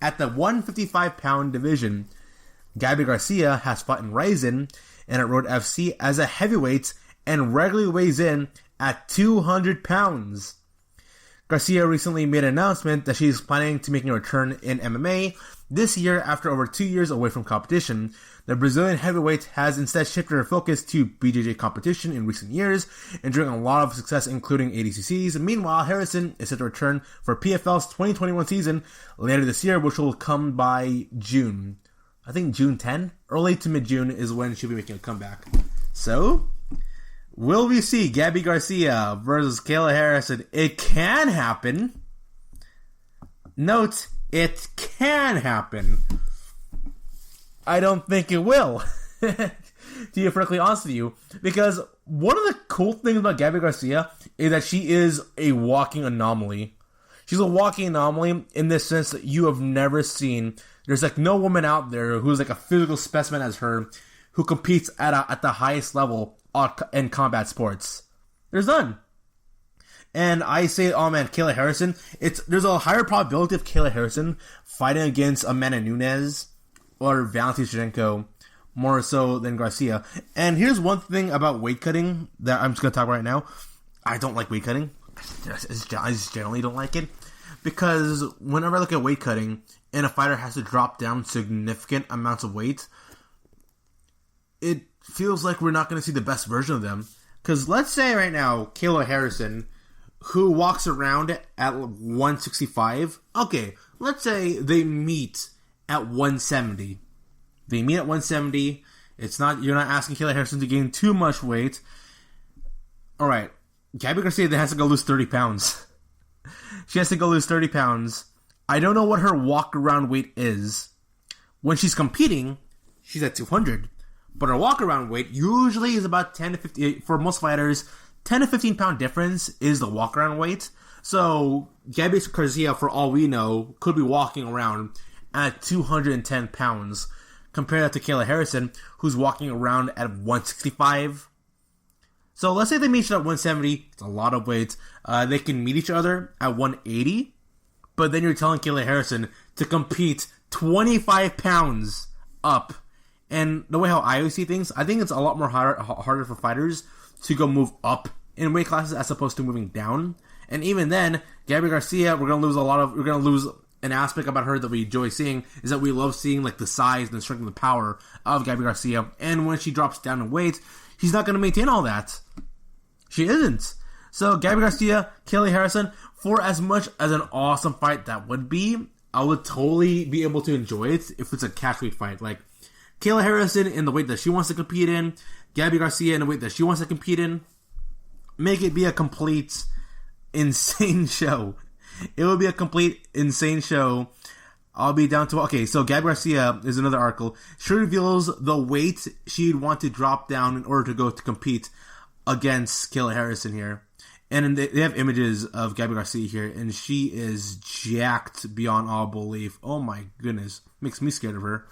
[SPEAKER 2] at the 155-pound division. Gabi Garcia has fought in Ryzen and at Road FC as a heavyweight and regularly weighs in at 200 pounds. Garcia recently made an announcement that she's planning to make a return in MMA this year after over 2 years away from competition. The Brazilian heavyweight has instead shifted her focus to BJJ competition in recent years, enjoying a lot of success including ADCCs. Meanwhile, Harrison is set to return for PFL's 2021 season later this year, which will come by June. I think June 10? Early to mid-June is when she'll be making a comeback. So, will we see Gabi Garcia versus Kayla Harrison? It can happen. Note, it can happen. I don't think it will. To be perfectly honest with you. Because one of the cool things about Gabi Garcia is that she is a walking anomaly. She's a walking anomaly in the sense that you have never seen. There's like no woman out there who's like a physical specimen as her who competes at the highest level in combat sports. There's none. And I say, oh man, Kayla Harrison. There's a higher probability of Kayla Harrison fighting against Amanda Nunes or Valentina Shevchenko more so than Garcia. And here's one thing about weight cutting that I'm just going to talk about right now. I don't like weight cutting. I just generally don't like it. Because whenever I look at weight cutting and a fighter has to drop down significant amounts of weight, it feels like we're not going to see the best version of them. Because let's say right now, Kayla Harrison, who walks around at 165, okay, let's say they meet at 170. They meet at 170. You're not asking Kayla Harrison to gain too much weight. Alright, Gabi Garcia has to go lose 30 pounds. She has to go lose 30 pounds. I don't know what her walk-around weight is. When she's competing, she's at 200. But her walk-around weight usually is about 10 to 15, for most fighters, 10 to 15 pound difference is the walk-around weight. So, Gabi Garcia, for all we know, could be walking around at 210 pounds. Compare that to Kayla Harrison, who's walking around at 165. So let's say they meet each other at 170. It's a lot of weight. They can meet each other at 180. But then you're telling Kayla Harrison to compete 25 pounds up. And the way how I always see things, I think it's a lot more harder for fighters to go move up in weight classes as opposed to moving down. And even then, Gabi Garcia, we're gonna lose an aspect about her that we enjoy seeing, is that we love seeing like the size and the strength and the power of Gabi Garcia. And when she drops down in weight, she's not going to maintain all that. She isn't. So Gabi Garcia, Kayla Harrison, for as much as an awesome fight that would be, I would totally be able to enjoy it if it's a catchweight fight. Like Kayla Harrison in the weight that she wants to compete in, Gabi Garcia in the weight that she wants to compete in. Make it be a complete insane show. It will be a complete insane show. I'll be down to... Okay, so Gabi Garcia is another article. She reveals the weight she'd want to drop down in order to go to compete against Kayla Harrison here. And they have images of Gabi Garcia here, and she is jacked beyond all belief. Oh my goodness. Makes me scared of her.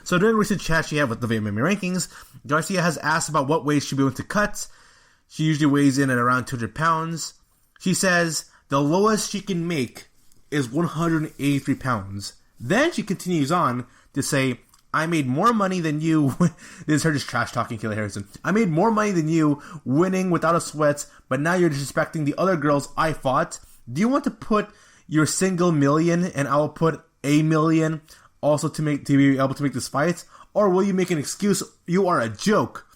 [SPEAKER 2] So during a recent chat she had with the WMMA rankings, Garcia has asked about what weight she'd be willing to cut. She usually weighs in at around 200 pounds. She says the lowest she can make is 183 pounds. Then she continues on to say, I made more money than you. This is her just trash talking Kayla Harrison. I made more money than you winning without a sweat, but now you're disrespecting the other girls I fought. Do you want to put your single million and I will put $1 million also to be able to make this fight? Or will you make an excuse? You are a joke.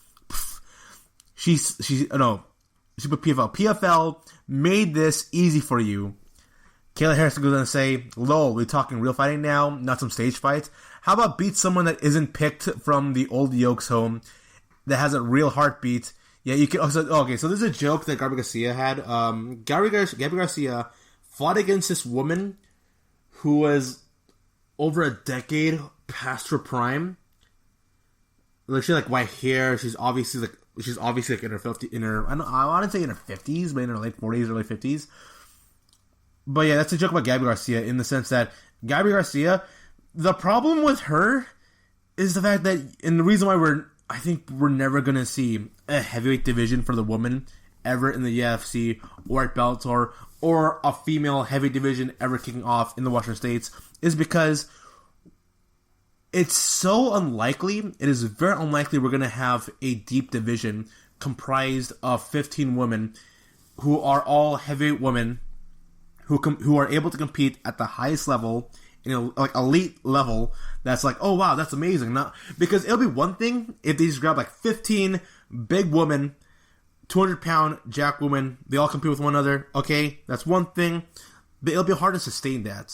[SPEAKER 2] She put PFL. PFL made this easy for you. Kayla Harrison goes on to say, lol, we're talking real fighting now, not some stage fight. How about beat someone that isn't picked from the old Yokes home, that has a real heartbeat? Yeah, you can also... Okay, so this is a joke that Gabi Garcia had. Gabi Garcia fought against this woman who was over a decade past her prime. Like, she had like white hair. She's obviously like in her 50s, I wouldn't say in her 50s, but in her late 40s, early 50s. But yeah, that's a joke about Gabi Garcia in the sense that Gabi Garcia, the problem with her is the fact that, and the reason why I think we're never going to see a heavyweight division for the woman ever in the UFC or at Bellator, or a female heavy division ever kicking off in the Western States, is because it's so unlikely, it is very unlikely we're going to have a deep division comprised of 15 women who are all heavyweight women who are able to compete at the highest level, like elite level. That's like, oh wow, that's amazing. Because it'll be one thing if they just grab like 15 big women, 200-pound jack women, they all compete with one another. Okay, that's one thing, but it'll be hard to sustain that.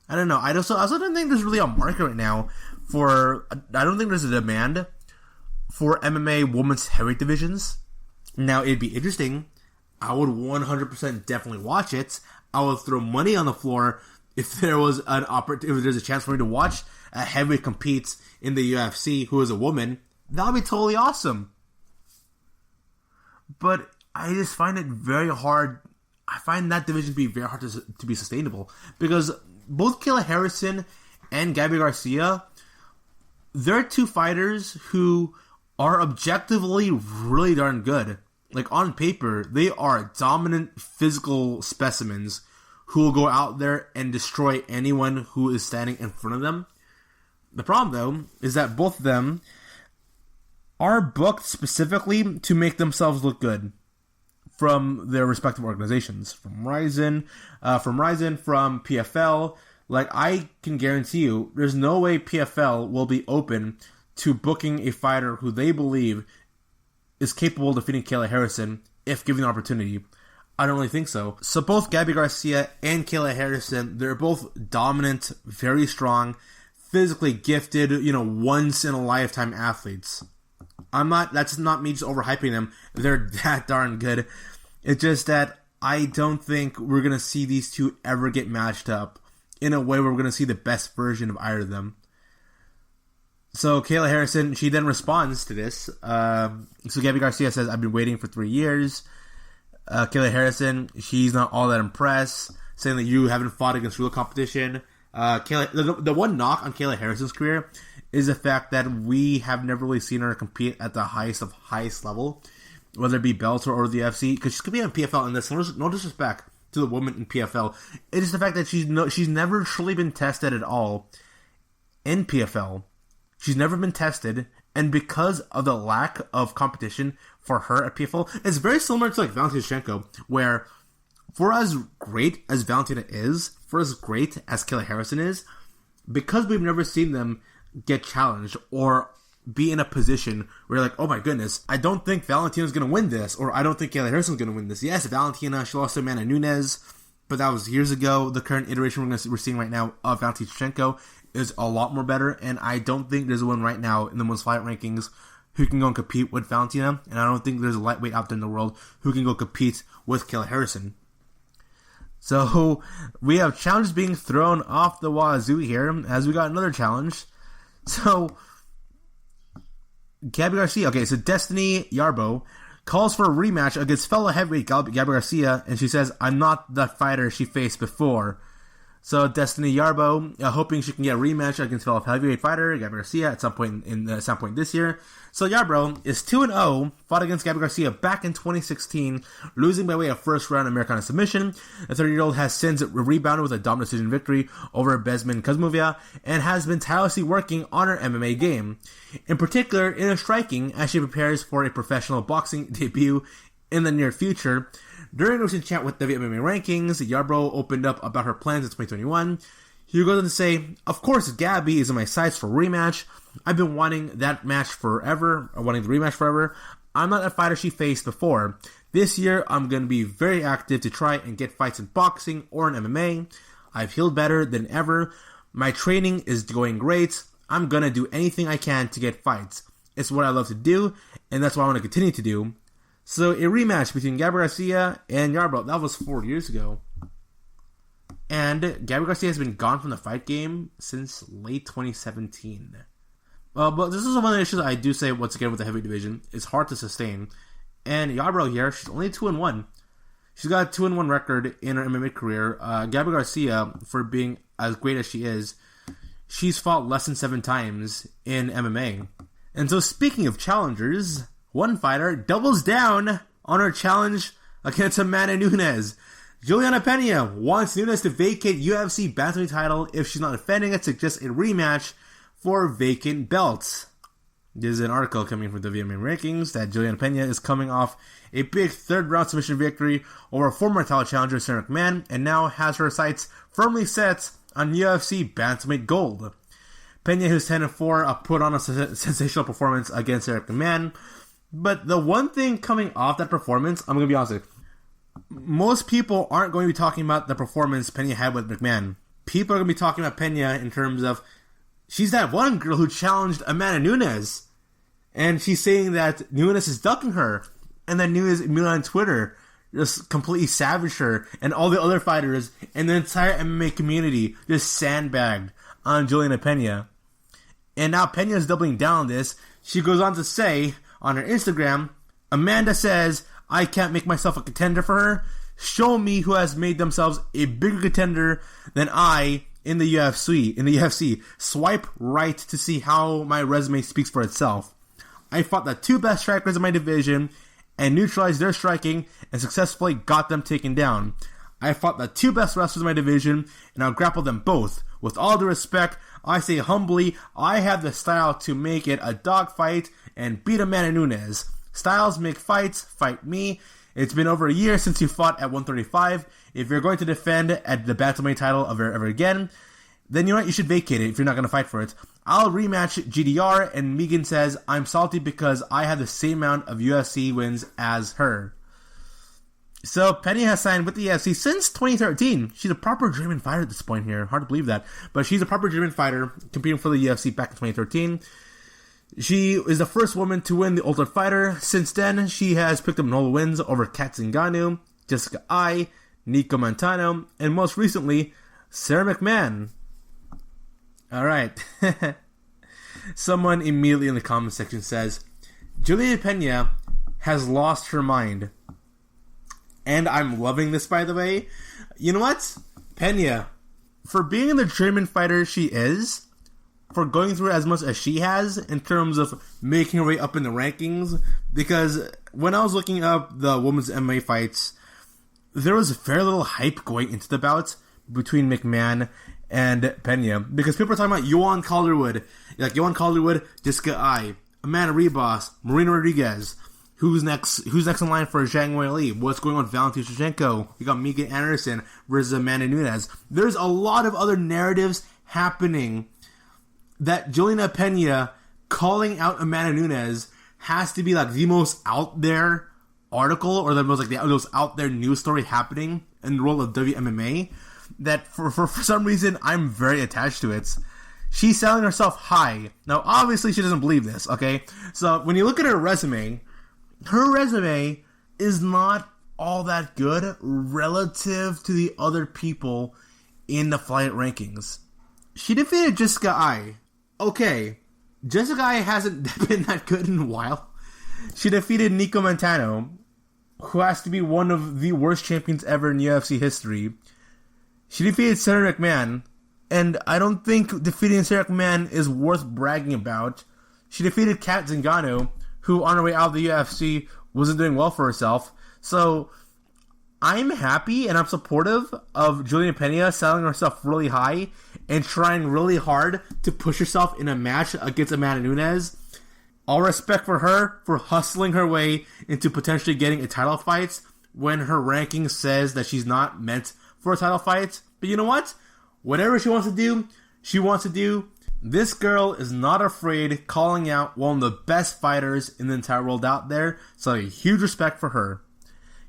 [SPEAKER 2] I don't know. I also don't think there's really a market right now for... I don't think there's a demand for MMA women's heavyweight divisions. Now, it'd be interesting. I would 100% definitely watch it. I would throw money on the floor if there's a chance for me to watch a heavyweight compete in the UFC who is a woman, that would be totally awesome. But I just find it very hard. I find that division to be very hard to be sustainable, because both Kayla Harrison and Gabi Garcia, they're two fighters who are objectively really darn good. Like, on paper, they are dominant physical specimens who will go out there and destroy anyone who is standing in front of them. The problem, though, is that both of them are booked specifically to make themselves look good from their respective organizations. From Ryzen, from PFL. Like, I can guarantee you, there's no way PFL will be open to booking a fighter who they believe is capable of defeating Kayla Harrison if given the opportunity. I don't really think so. So both Gabi Garcia and Kayla Harrison, they're both dominant, very strong, physically gifted, once-in-a-lifetime athletes. That's not me just overhyping them. They're that darn good. It's just that I don't think we're going to see these two ever get matched up in a way where we're going to see the best version of either of them. So Kayla Harrison, she then responds to this. So Gabi Garcia says, I've been waiting for 3 years. Kayla Harrison, she's not all that impressed, saying that you haven't fought against real competition. The one knock on Kayla Harrison's career is the fact that we have never really seen her compete at the highest level, whether it be Bellator or the UFC, because she's competing in PFL, and there's no disrespect to the woman in PFL. It is the fact that she's never truly been tested at all in PFL. She's never been tested, and because of the lack of competition for her at PFL, it's very similar to like Valentina Shevchenko, where for as great as Valentina is, for as great as Kayla Harrison is, because we've never seen them get challenged or be in a position where you're like, oh my goodness, I don't think Valentina's going to win this, or I don't think Kayla Harrison's going to win this. Yes, Valentina, she lost to Amanda Nunes, but that was years ago. The current iteration we're seeing right now of Valentina Shevchenko is a lot more better, and I don't think there's one right now in the most fight rankings who can go and compete with Valentina, and I don't think there's a lightweight out there in the world who can go compete with Kayla Harrison. So we have challenges being thrown off the wazoo here, as we got another challenge. So Gabi Garcia, okay, so Destiny Yarbo calls for a rematch against fellow heavyweight Gabi Garcia, and she says, I'm not the fighter she faced before. So Destiny Yarbo, hoping she can get a rematch against fellow heavyweight fighter Gabi Garcia at some point this year. So Yarbo is 2-0, fought against Gabi Garcia back in 2016, losing by way of first round Americana submission. The 30-year-old has since rebounded with a dominant decision victory over Bezmin Kuzmovia and has been tirelessly working on her MMA game, in particular in her striking as she prepares for a professional boxing debut in the near future. During a recent chat with WMMA Rankings, Yarbo opened up about her plans in 2021. He goes on to say, of course, Gabby is in my sights for a rematch. I've been wanting that match forever, or wanting the rematch forever. I'm not a fighter she faced before. This year, I'm going to be very active to try and get fights in boxing or in MMA. I've healed better than ever. My training is going great. I'm going to do anything I can to get fights. It's what I love to do, and that's what I want to continue to do. So, a rematch between Gabi Garcia and Yarbo, that was 4 years ago. And Gabi Garcia has been gone from the fight game since late 2017. But this is one of the issues I do say, once again, with the heavy division. It's hard to sustain. And Yarbo here, she's only 2-1. She's got a 2-1 record in her MMA career. Gabi Garcia, for being as great as she is, she's fought less than 7 times in MMA. And so, speaking of challengers, one fighter doubles down on her challenge against Amanda Nunes. Julianna Pena wants Nunes to vacate UFC bantamweight title if she's not defending it, suggests a rematch for vacant belts. There's an article coming from the WMMA Rankings that Julianna Pena is coming off a big third-round submission victory over former title challenger Sarah McMahon, and now has her sights firmly set on UFC bantamweight gold. Pena, who's 10-4, put on a sensational performance against Sarah McMahon. But the one thing coming off that performance, I'm going to be honest with you, most people aren't going to be talking about the performance Pena had with McMahon. People are going to be talking about Pena in terms of, she's that one girl who challenged Amanda Nunes. And she's saying that Nunes is ducking her. And then Nunes immediately on Twitter just completely savaged her, and all the other fighters and the entire MMA community just sandbagged on Julianna Pena. And now Pena is doubling down on this. She goes on to say on her Instagram, Amanda says, I can't make myself a contender for her. Show me who has made themselves a bigger contender than I in the UFC. Swipe right to see how my resume speaks for itself. I fought the two best strikers in my division and neutralized their striking and successfully got them taken down. I fought the two best wrestlers in my division and I'll grapple them both. With all due respect, I say humbly, I have the style to make it a dogfight and beat Amanda Nunes. Styles make fights, fight me. It's been over a year since you fought at 135. If you're going to defend at the bantamweight title ever again, then you know what, you should vacate it if you're not going to fight for it. I'll rematch GDR, and Megan says, I'm salty because I have the same amount of UFC wins as her. So, Pena has signed with the UFC since 2013. She's a proper German fighter at this point here. Hard to believe that. But she's a proper German fighter competing for the UFC back in 2013. She is the first woman to win the Ultimate Fighter. Since then, she has picked up notable wins over Kat Zingano, Jessica Ai, Nico Montano, and most recently, Sarah McMahon. Alright. Someone immediately in the comment section says, Julianna Pena has lost her mind. And I'm loving this, by the way. You know what? Pena, for being the German fighter she is, for going through as much as she has in terms of making her way up in the rankings, because when I was looking up the women's MMA fights, there was very little hype going into the bouts between McMahon and Pena, because people are talking about Yuan Calderwood, Jessica Ai, Amanda Rebos, Marina Rodriguez. Who's next in line for Zhang Weili? What's going on with Valentina Shevchenko? You got Megan Anderson versus Amanda Nunes. There's a lot of other narratives happening that Julianna Pena calling out Amanda Nunes has to be like the most out there article, or the most out there news story happening in the world of WMMA, that for some reason I'm very attached to it. She's selling herself high. Now obviously she doesn't believe this, okay? So when you look at her resume is not all that good relative to the other people in the flyweight rankings. She defeated Jessica Ai. Okay, Jessica Ai hasn't been that good in a while. She defeated Nico Montano, who has to be one of the worst champions ever in UFC history. She defeated Sarah McMahon, and I don't think defeating Sarah McMahon is worth bragging about. She defeated Kat Zingano, who on her way out of the UFC wasn't doing well for herself. So I'm happy and I'm supportive of Julianna Pena selling herself really high and trying really hard to push herself in a match against Amanda Nunes. All respect for her for hustling her way into potentially getting a title fight when her ranking says that she's not meant for a title fight. But you know what? Whatever she wants to do, she wants to do. This girl is not afraid calling out one of the best fighters in the entire world out there, so a huge respect for her.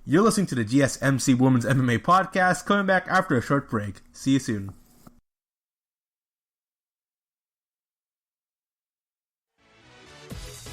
[SPEAKER 2] You're listening to the GSMC Women's MMA Podcast, coming back after a short break. See you soon.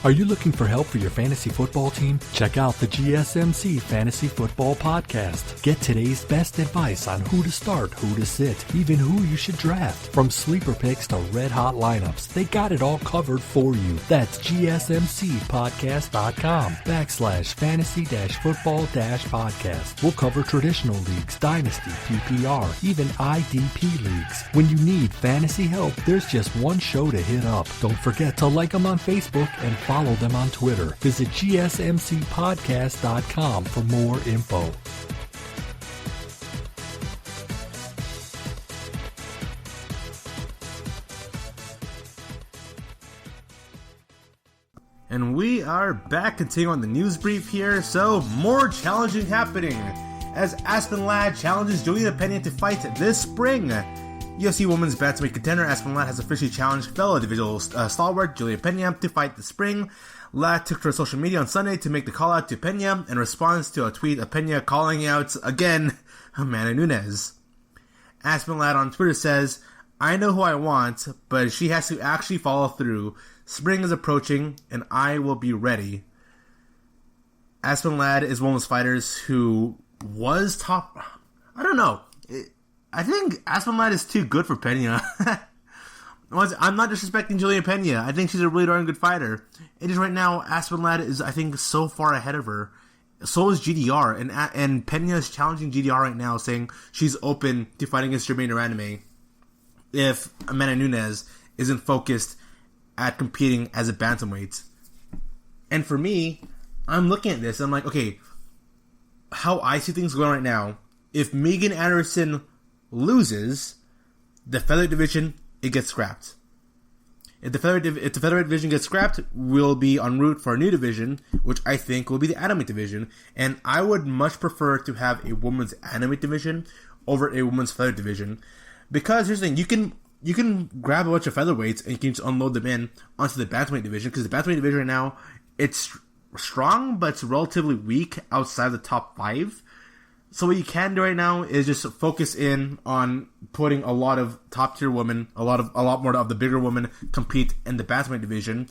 [SPEAKER 3] Are you looking for help for your fantasy football team? Check out the GSMC Fantasy Football Podcast. Get today's best advice on who to start, who to sit, even who you should draft. From sleeper picks to red hot lineups, they got it all covered for you. That's gsmcpodcast.com/fantasy-football-podcast. We'll cover traditional leagues, dynasty, PPR, even IDP leagues. When you need fantasy help, there's just one show to hit up. Don't forget to like them on Facebook and follow them on Twitter. Visit gsmcpodcast.com for more info.
[SPEAKER 2] And we are back, continuing on the news brief here. So, more challenging happening as Aspen Ladd challenges Julianna Pena to fight this spring. UFC Women's Bantamweight contender Aspen Ladd has officially challenged fellow individual stalwart Julianna Pena to fight this spring. Ladd took to her social media on Sunday to make the call out to Pena in response to a tweet of Pena calling out, again, Amanda Nunes. Aspen Ladd on Twitter says, I know who I want, but she has to actually follow through. Spring is approaching, and I will be ready. Aspen Ladd is one of those fighters who was top. I don't know. I think Aspen Ladd is too good for Pena. I'm not disrespecting Juliana Pena. I think she's a really darn good fighter. It is right now, Aspen Ladd is, I think, so far ahead of her. So is GDR, and Pena is challenging GDR right now, saying she's open to fighting against Jermaine Duraname if Amanda Nunes isn't focused at competing as a bantamweight. And for me, I'm looking at this, and I'm like, okay, how I see things going right now, if Megan Anderson loses, the featherweight division, it gets scrapped. If the featherweight division gets scrapped, we'll be en route for a new division, which I think will be the atomweight division. And I would much prefer to have a women's atomweight division over a women's featherweight division, because here's the thing: you can grab a bunch of featherweights and you can just unload them in onto the bantamweight division, because the bantamweight division right now, it's strong, but it's relatively weak outside the top 5. So what you can do right now is just focus in on putting a lot of top tier women, a lot more of the bigger women compete in the bantamweight division,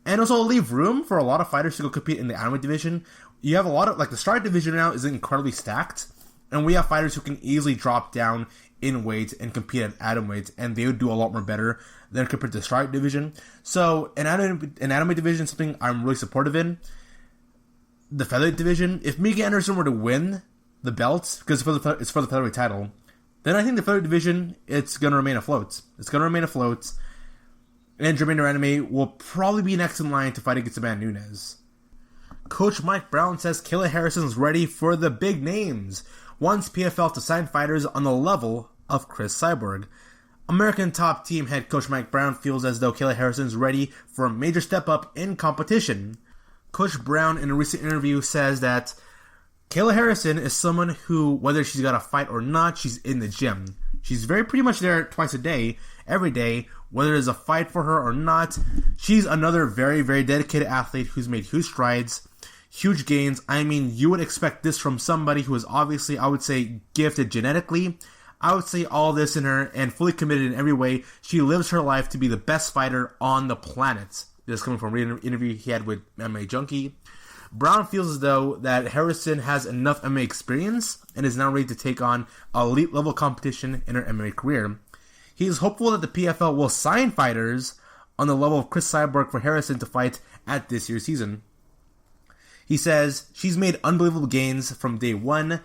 [SPEAKER 2] and also leave room for a lot of fighters to go compete in the atomweight division. You have a lot of, like, the start division now is incredibly stacked, and we have fighters who can easily drop down in weight and compete at atomweight, and they would do a lot more better than compared to the start division. So an atomweight division is something I'm really supportive in. The featherweight division, if Megan Anderson were to win the belt, because it's for the featherweight title, then I think the featherweight division, it's going to remain afloat. And Jermaine Duraname will probably be next in line to fight against Amanda Nunes. Coach Mike Brown says Kayla Harrison is ready for the big names, wants PFL to sign fighters on the level of Chris Cyborg. American Top Team head coach Mike Brown feels as though Kayla Harrison is ready for a major step up in competition. Coach Brown, in a recent interview, says that Kayla Harrison is someone who, whether she's got a fight or not, she's in the gym. She's pretty much there twice a day, every day, whether there's a fight for her or not. She's another very, very dedicated athlete who's made huge strides, huge gains. I mean, you would expect this from somebody who is obviously, I would say, gifted genetically. I would say all this in her and fully committed in every way. She lives her life to be the best fighter on the planet. This is coming from an interview he had with MMA Junkie. Brown feels as though that Harrison has enough MMA experience and is now ready to take on elite level competition in her MMA career. He is hopeful that the PFL will sign fighters on the level of Chris Cyborg for Harrison to fight at this year's season. He says she's made unbelievable gains from day one,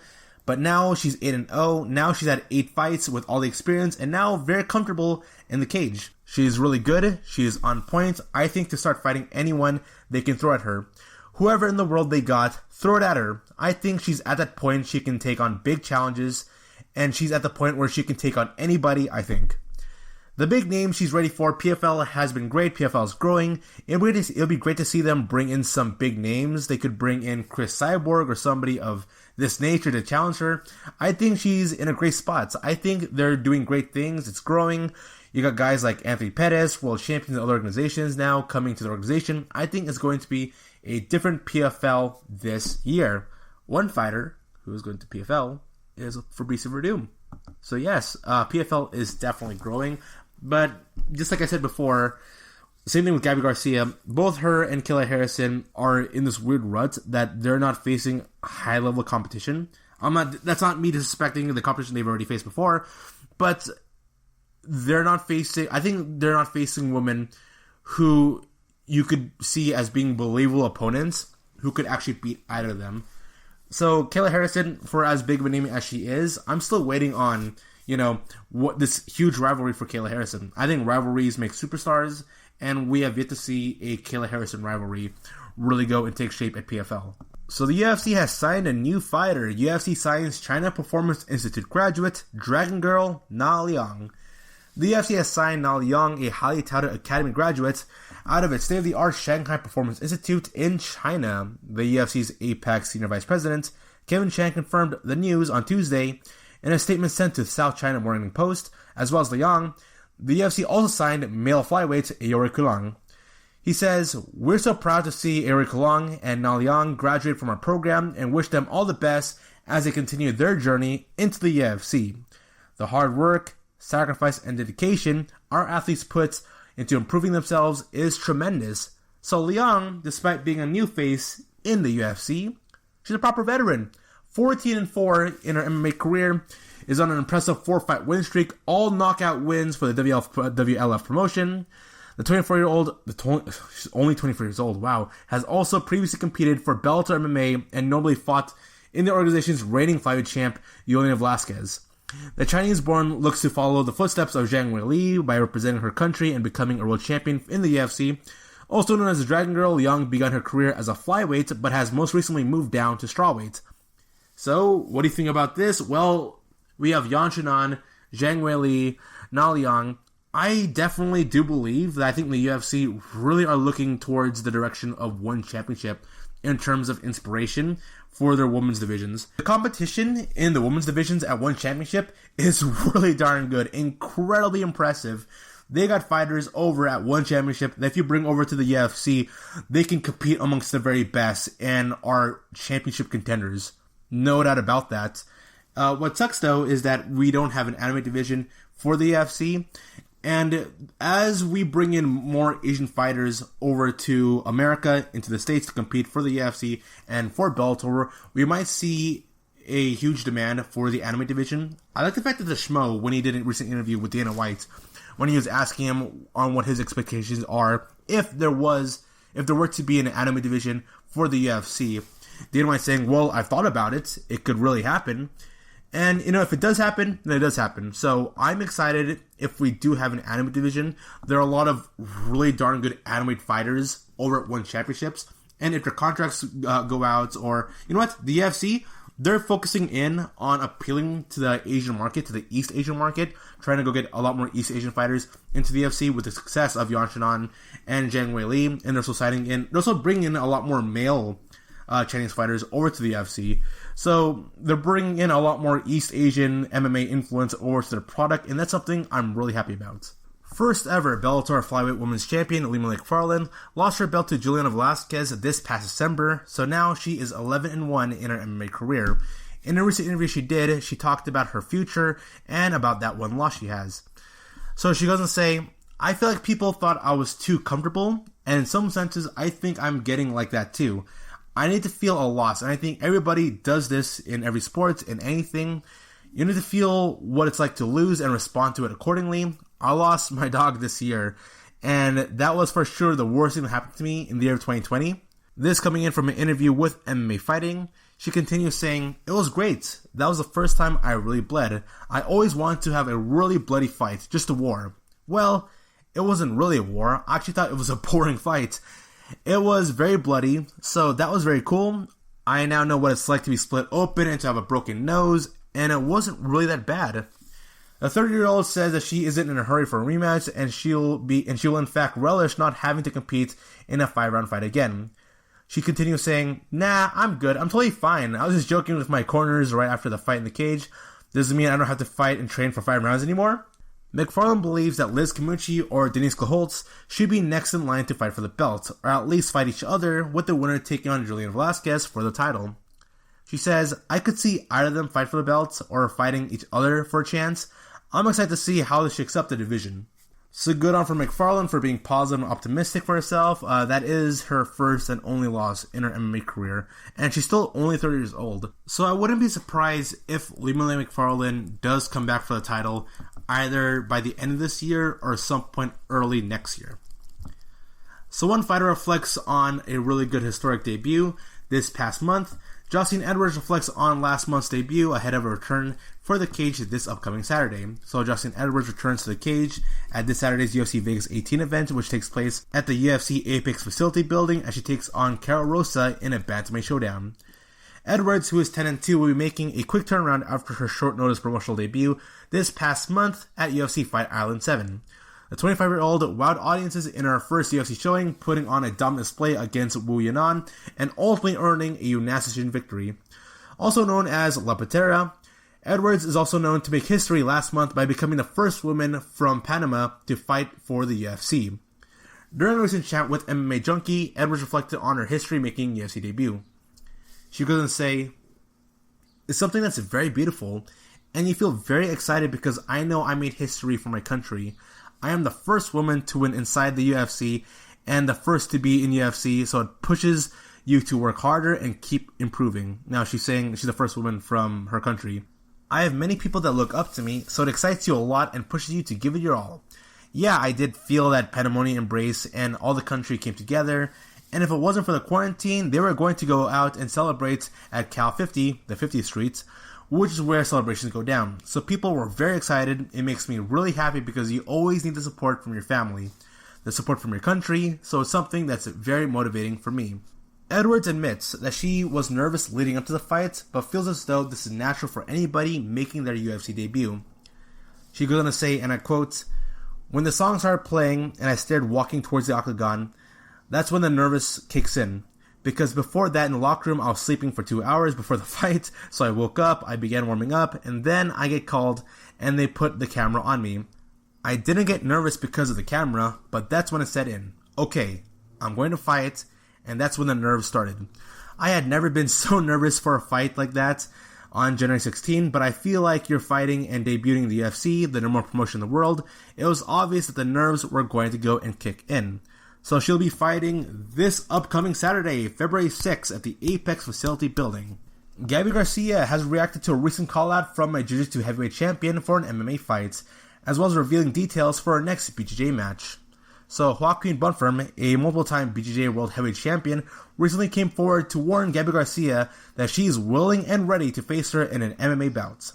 [SPEAKER 2] but now she's 8-0. Now she's had 8 fights with all the experience and now very comfortable in the cage. She's really good. She is on point. I think to start fighting anyone they can throw at her. Whoever in the world they got, throw it at her. I think she's at that point she can take on big challenges, and she's at the point where she can take on anybody, I think. The big names she's ready for, PFL has been great. PFL is growing. It'll be great to see them bring in some big names. They could bring in Chris Cyborg or somebody of this nature to challenge her. I think she's in a great spot. I think they're doing great things. It's growing. You got guys like Anthony Pettis, world champions in other organizations now coming to the organization. I think it's going to be a different PFL this year. One fighter who is going to PFL is Fabricio Verdum. So yes, PFL is definitely growing. But just like I said before, same thing with Gabi Garcia. Both her and Kayla Harrison are in this weird rut that they're not facing high-level competition. That's not me disrespecting the competition they've already faced before, but I think they're not facing women who you could see as being believable opponents who could actually beat either of them. So Kayla Harrison, for as big of a name as she is, I'm still waiting on, what this huge rivalry for Kayla Harrison. I think rivalries make superstars, and we have yet to see a Kayla Harrison rivalry really go and take shape at PFL. So the UFC has signed a new fighter. UFC signs China Performance Institute graduate, Dragon Girl Na Liang. The UFC has signed Na Liang, a highly touted academy graduate, out of its state-of-the-art Shanghai Performance Institute in China. The UFC's Apex Senior Vice President, Kevin Chan, confirmed the news on Tuesday in a statement sent to South China Morning Post. As well as Liang, the UFC also signed male flyweight Yuri Kulang. He says, "We're so proud to see Yuri Kulang and Na Liang graduate from our program and wish them all the best as they continue their journey into the UFC. The hard work, sacrifice, and dedication our athletes put into improving themselves is tremendous." So Liang, despite being a new face in the UFC, She's a proper veteran. 14-4 in her MMA career, is on an impressive 4-fight win streak, all knockout wins for the WLF promotion. The 24-year-old, she's only 24 years old, wow, has also previously competed for Bellator MMA and normally fought in the organization's reigning flyweight champ, Julian Vlasquez. The Chinese-born looks to follow the footsteps of Zhang Weili by representing her country and becoming a world champion in the UFC. Also known as the Dragon Girl, Young began her career as a flyweight, but has most recently moved down to strawweight. So, what do you think about this? Well, we have Yan Xiaonan, Zhang Weili, Na Liang. I definitely do believe that I think the UFC really are looking towards the direction of one championship in terms of inspiration for their women's divisions. The competition in the women's divisions at one championship is really darn good, incredibly impressive. They got fighters over at one championship that if you bring over to the UFC, they can compete amongst the very best and are championship contenders. No doubt about that. What sucks though is that we don't have an anime division for the UFC. And as we bring in more Asian fighters over to America, into the States to compete for the UFC and for Bellator, we might see a huge demand for the anime division. I like the fact that the Schmo, when he did a recent interview with Dana White, when he was asking him on what his expectations are, if there were to be an anime division for the UFC, Dana White saying, well, I've thought about it. It could really happen. And, if it does happen, then it does happen. So, I'm excited if we do have an anime division. There are a lot of really darn good anime fighters over at One Championships. And if their contracts go out, or, you know what, the UFC, they're focusing in on appealing to the Asian market, to the East Asian market, trying to go get a lot more East Asian fighters into the UFC with the success of Yan Xiaonan and Zhang Weili. And they're also bringing in a lot more male Chinese fighters over to the UFC. So they're bringing in a lot more East Asian MMA influence over to their product, and that's something I'm really happy about. First ever Bellator flyweight women's champion Lima-Lei MacFarlane lost her belt to Juliana Vlasquez this past December, so now she is 11-1 in her MMA career. In a recent interview she talked about her future and about that one loss she has. So she goes and say, I feel like people thought I was too comfortable, and in some senses I think I'm getting like that too. I need to feel a loss, and I think everybody does this in every sport, in anything. You need to feel what it's like to lose and respond to it accordingly. I lost my dog this year, and that was for sure the worst thing that happened to me in the year of 2020. This coming in from an interview with MMA Fighting. She continues saying, it was great. That was the first time I really bled. I always wanted to have a really bloody fight, just a war. Well, it wasn't really a war. I actually thought it was a boring fight. It was very bloody, so that was very cool. I now know what it's like to be split open and to have a broken nose, and it wasn't really that bad. The 30-year-old says that she isn't in a hurry for a rematch, and she'll in fact relish not having to compete in a 5-round fight again. She continues saying, nah, I'm good. I'm totally fine. I was just joking with my corners right after the fight in the cage. Doesn't mean I don't have to fight and train for 5 rounds anymore. MacFarlane believes that Liz Camucci or Denise Caholtz should be next in line to fight for the belt, or at least fight each other, with the winner taking on Julian Vlasquez for the title. She says, I could see either of them fight for the belt, or fighting each other for a chance. I'm excited to see how this shakes up the division. So good on for MacFarlane for being positive and optimistic for herself. That is her first and only loss in her MMA career, and she's still only 30 years old. So I wouldn't be surprised if Lima-Lei MacFarlane does come back for the title, either by the end of this year or some point early next year. So one fighter reflects on a really good historic debut this past month. Jocelyn Edwards reflects on last month's debut ahead of a return for the cage this upcoming Saturday. So Jocelyn Edwards returns to the cage at this Saturday's UFC Vegas 18 event, which takes place at the UFC Apex facility building as she takes on Carol Rosa in a bantamweight showdown. Edwards, who is 10-2, will be making a quick turnaround after her short notice promotional debut this past month at UFC Fight Island 7. The 25-year-old wowed audiences in her first UFC showing, putting on a dominant display against Wu Yanan and ultimately earning a unanimous decision victory. Also known as La Patera, Edwards is also known to make history last month by becoming the first woman from Panama to fight for the UFC. During a recent chat with MMA Junkie, Edwards reflected on her history making UFC debut. She goes on to say, it's something that's very beautiful, and you feel very excited because I know I made history for my country. I am the first woman to win inside the UFC and the first to be in UFC, so it pushes you to work harder and keep improving. Now, she's saying she's the first woman from her country. I have many people that look up to me, so it excites you a lot and pushes you to give it your all. Yeah, I did feel that pandemonium embrace and all the country came together, and if it wasn't for the quarantine, they were going to go out and celebrate at Cal 50, the 50th Street, which is where celebrations go down. So people were very excited. It makes me really happy because you always need the support from your family, the support from your country, so it's something that's very motivating for me. Edwards admits that she was nervous leading up to the fight, but feels as though this is natural for anybody making their UFC debut. She goes on to say, and I quote, "When the song started playing and I started walking towards the octagon, that's when the nervous kicks in. Because before that in the locker room I was sleeping for 2 hours before the fight, so I woke up, I began warming up, and then I get called and they put the camera on me. I didn't get nervous because of the camera, but that's when it set in. Okay, I'm going to fight, and that's when the nerves started. I had never been so nervous for a fight like that on January 16, but I feel like you're fighting and debuting in the UFC, the number one promotion in the world. It was obvious that the nerves were going to go and kick in. So she'll be fighting this upcoming Saturday, February 6th at the Apex Facility Building." Gabi Garcia has reacted to a recent call-out from a Jiu-Jitsu heavyweight champion for an MMA fight, as well as revealing details for her next BJJ match. So Joaquin Bonfirm, a multiple-time BJJ World Heavyweight Champion, recently came forward to warn Gabi Garcia that she is willing and ready to face her in an MMA bout.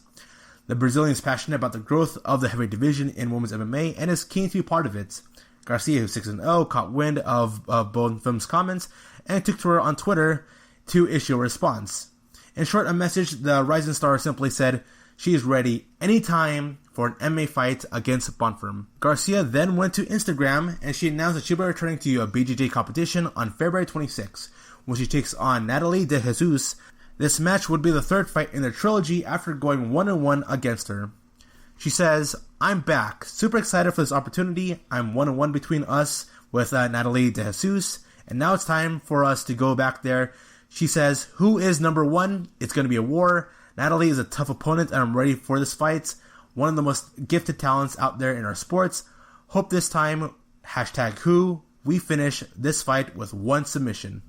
[SPEAKER 2] The Brazilian is passionate about the growth of the heavyweight division in women's MMA and is keen to be part of it. Garcia, who's 6-0, caught wind of Bonfirm's comments and took to her on Twitter to issue a response. In short, a message, the rising star simply said she is ready anytime for an MMA fight against Bonfirm. Garcia then went to Instagram and she announced that she'll be returning to a BJJ competition on February 26, when she takes on Natalie De Jesus. This match would be the third fight in their trilogy after going 1-1 against her. She says, "I'm back. Super excited for this opportunity. I'm 1-1 between us with Natalie De Jesus, and now it's time for us to go back there." She says, "Who is number one? It's going to be a war. Natalie is a tough opponent and I'm ready for this fight. One of the most gifted talents out there in our sports. Hope this time, #who, we finish this fight with one submission."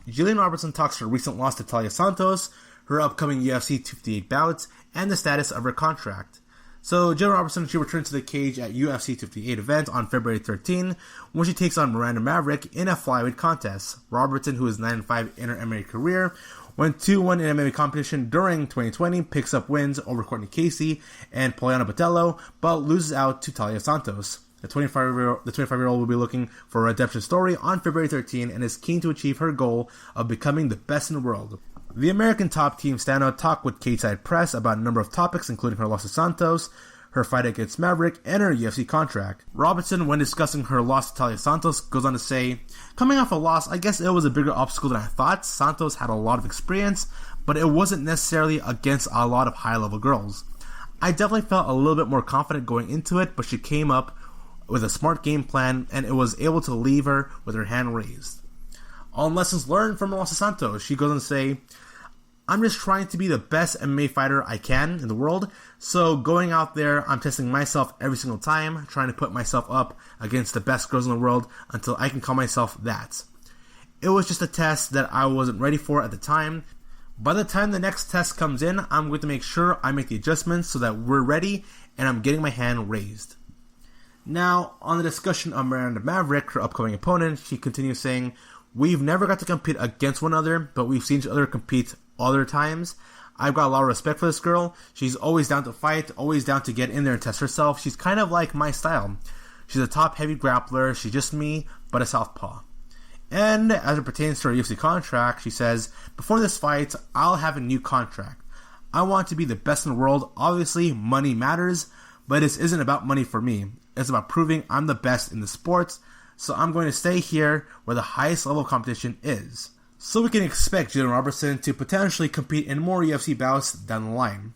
[SPEAKER 2] Jillian Robertson talks her recent loss to Talia Santos, her upcoming UFC 258 bout, and the status of her contract. So Jillian Robertson, she returned to the cage at UFC 258 event on February 13 when she takes on Miranda Maverick in a flyweight contest. Robertson, who is 9-5 in her MMA career, went 2-1 in MMA competition during 2020, picks up wins over Courtney Casey and Poliana Botello, but loses out to Talia Santos. The 25-year-old will be looking for a redemption story on February 13 and is keen to achieve her goal of becoming the best in the world. The American top team standout talked with Cage-Side Press about a number of topics, including her loss to Santos, her fight against Maverick, and her UFC contract. Robertson, when discussing her loss to Talia Santos, goes on to say, "Coming off a loss, I guess it was a bigger obstacle than I thought. Santos had a lot of experience, but it wasn't necessarily against a lot of high-level girls. I definitely felt a little bit more confident going into it, but she came up with a smart game plan, and it was able to leave her with her hand raised." On lessons learned from her loss to Santos, she goes on to say, "I'm just trying to be the best MMA fighter I can in the world, so going out there, I'm testing myself every single time, trying to put myself up against the best girls in the world until I can call myself that. It was just a test that I wasn't ready for at the time. By the time the next test comes in, I'm going to make sure I make the adjustments so that we're ready and I'm getting my hand raised." Now, on the discussion of Miranda Maverick, her upcoming opponent, she continues saying, "We've never got to compete against one another, but we've seen each other compete other times. I've got a lot of respect for this girl. She's always down to fight, always down to get in there and test herself. She's kind of like my style. She's a top heavy grappler. She's just me, but a southpaw." And as it pertains to her UFC contract, she says, "Before this fight, I'll have a new contract. I want to be the best in the world. Obviously, money matters, but this isn't about money for me. It's about proving I'm the best in the sport, so I'm going to stay here where the highest level of competition is." So we can expect Jillian Robertson to potentially compete in more UFC bouts down the line.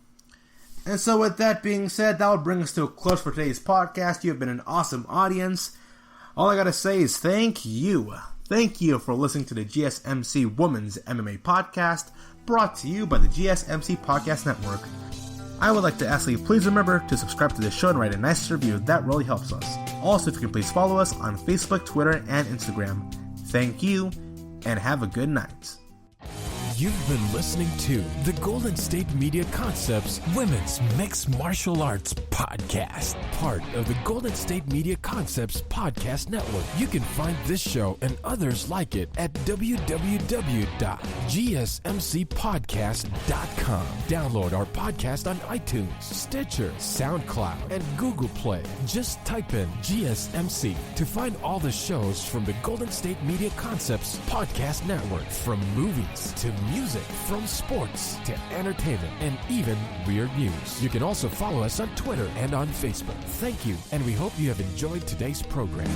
[SPEAKER 2] And so with that being said, that will bring us to a close for today's podcast. You have been an awesome audience. All I gotta say is thank you. Thank you for listening to the GSMC Women's MMA Podcast, brought to you by the GSMC Podcast Network. I would like to ask that you please remember to subscribe to the show and write a nice review. That really helps us. Also, if you can please follow us on Facebook, Twitter, and Instagram. Thank you, and have a good night.
[SPEAKER 1] You've been listening to the Golden State Media Concepts Women's Mixed Martial Arts Podcast, part of the Golden State Media Concepts Podcast Network. You can find this show and others like it at www.gsmcpodcast.com. Download our podcast on iTunes, Stitcher, SoundCloud, and Google Play. Just type in GSMC to find all the shows from the Golden State Media Concepts Podcast Network, from movies to music, from sports to entertainment, and even weird news. You can also follow us on Twitter and on Facebook. Thank you, and we hope you have enjoyed today's program.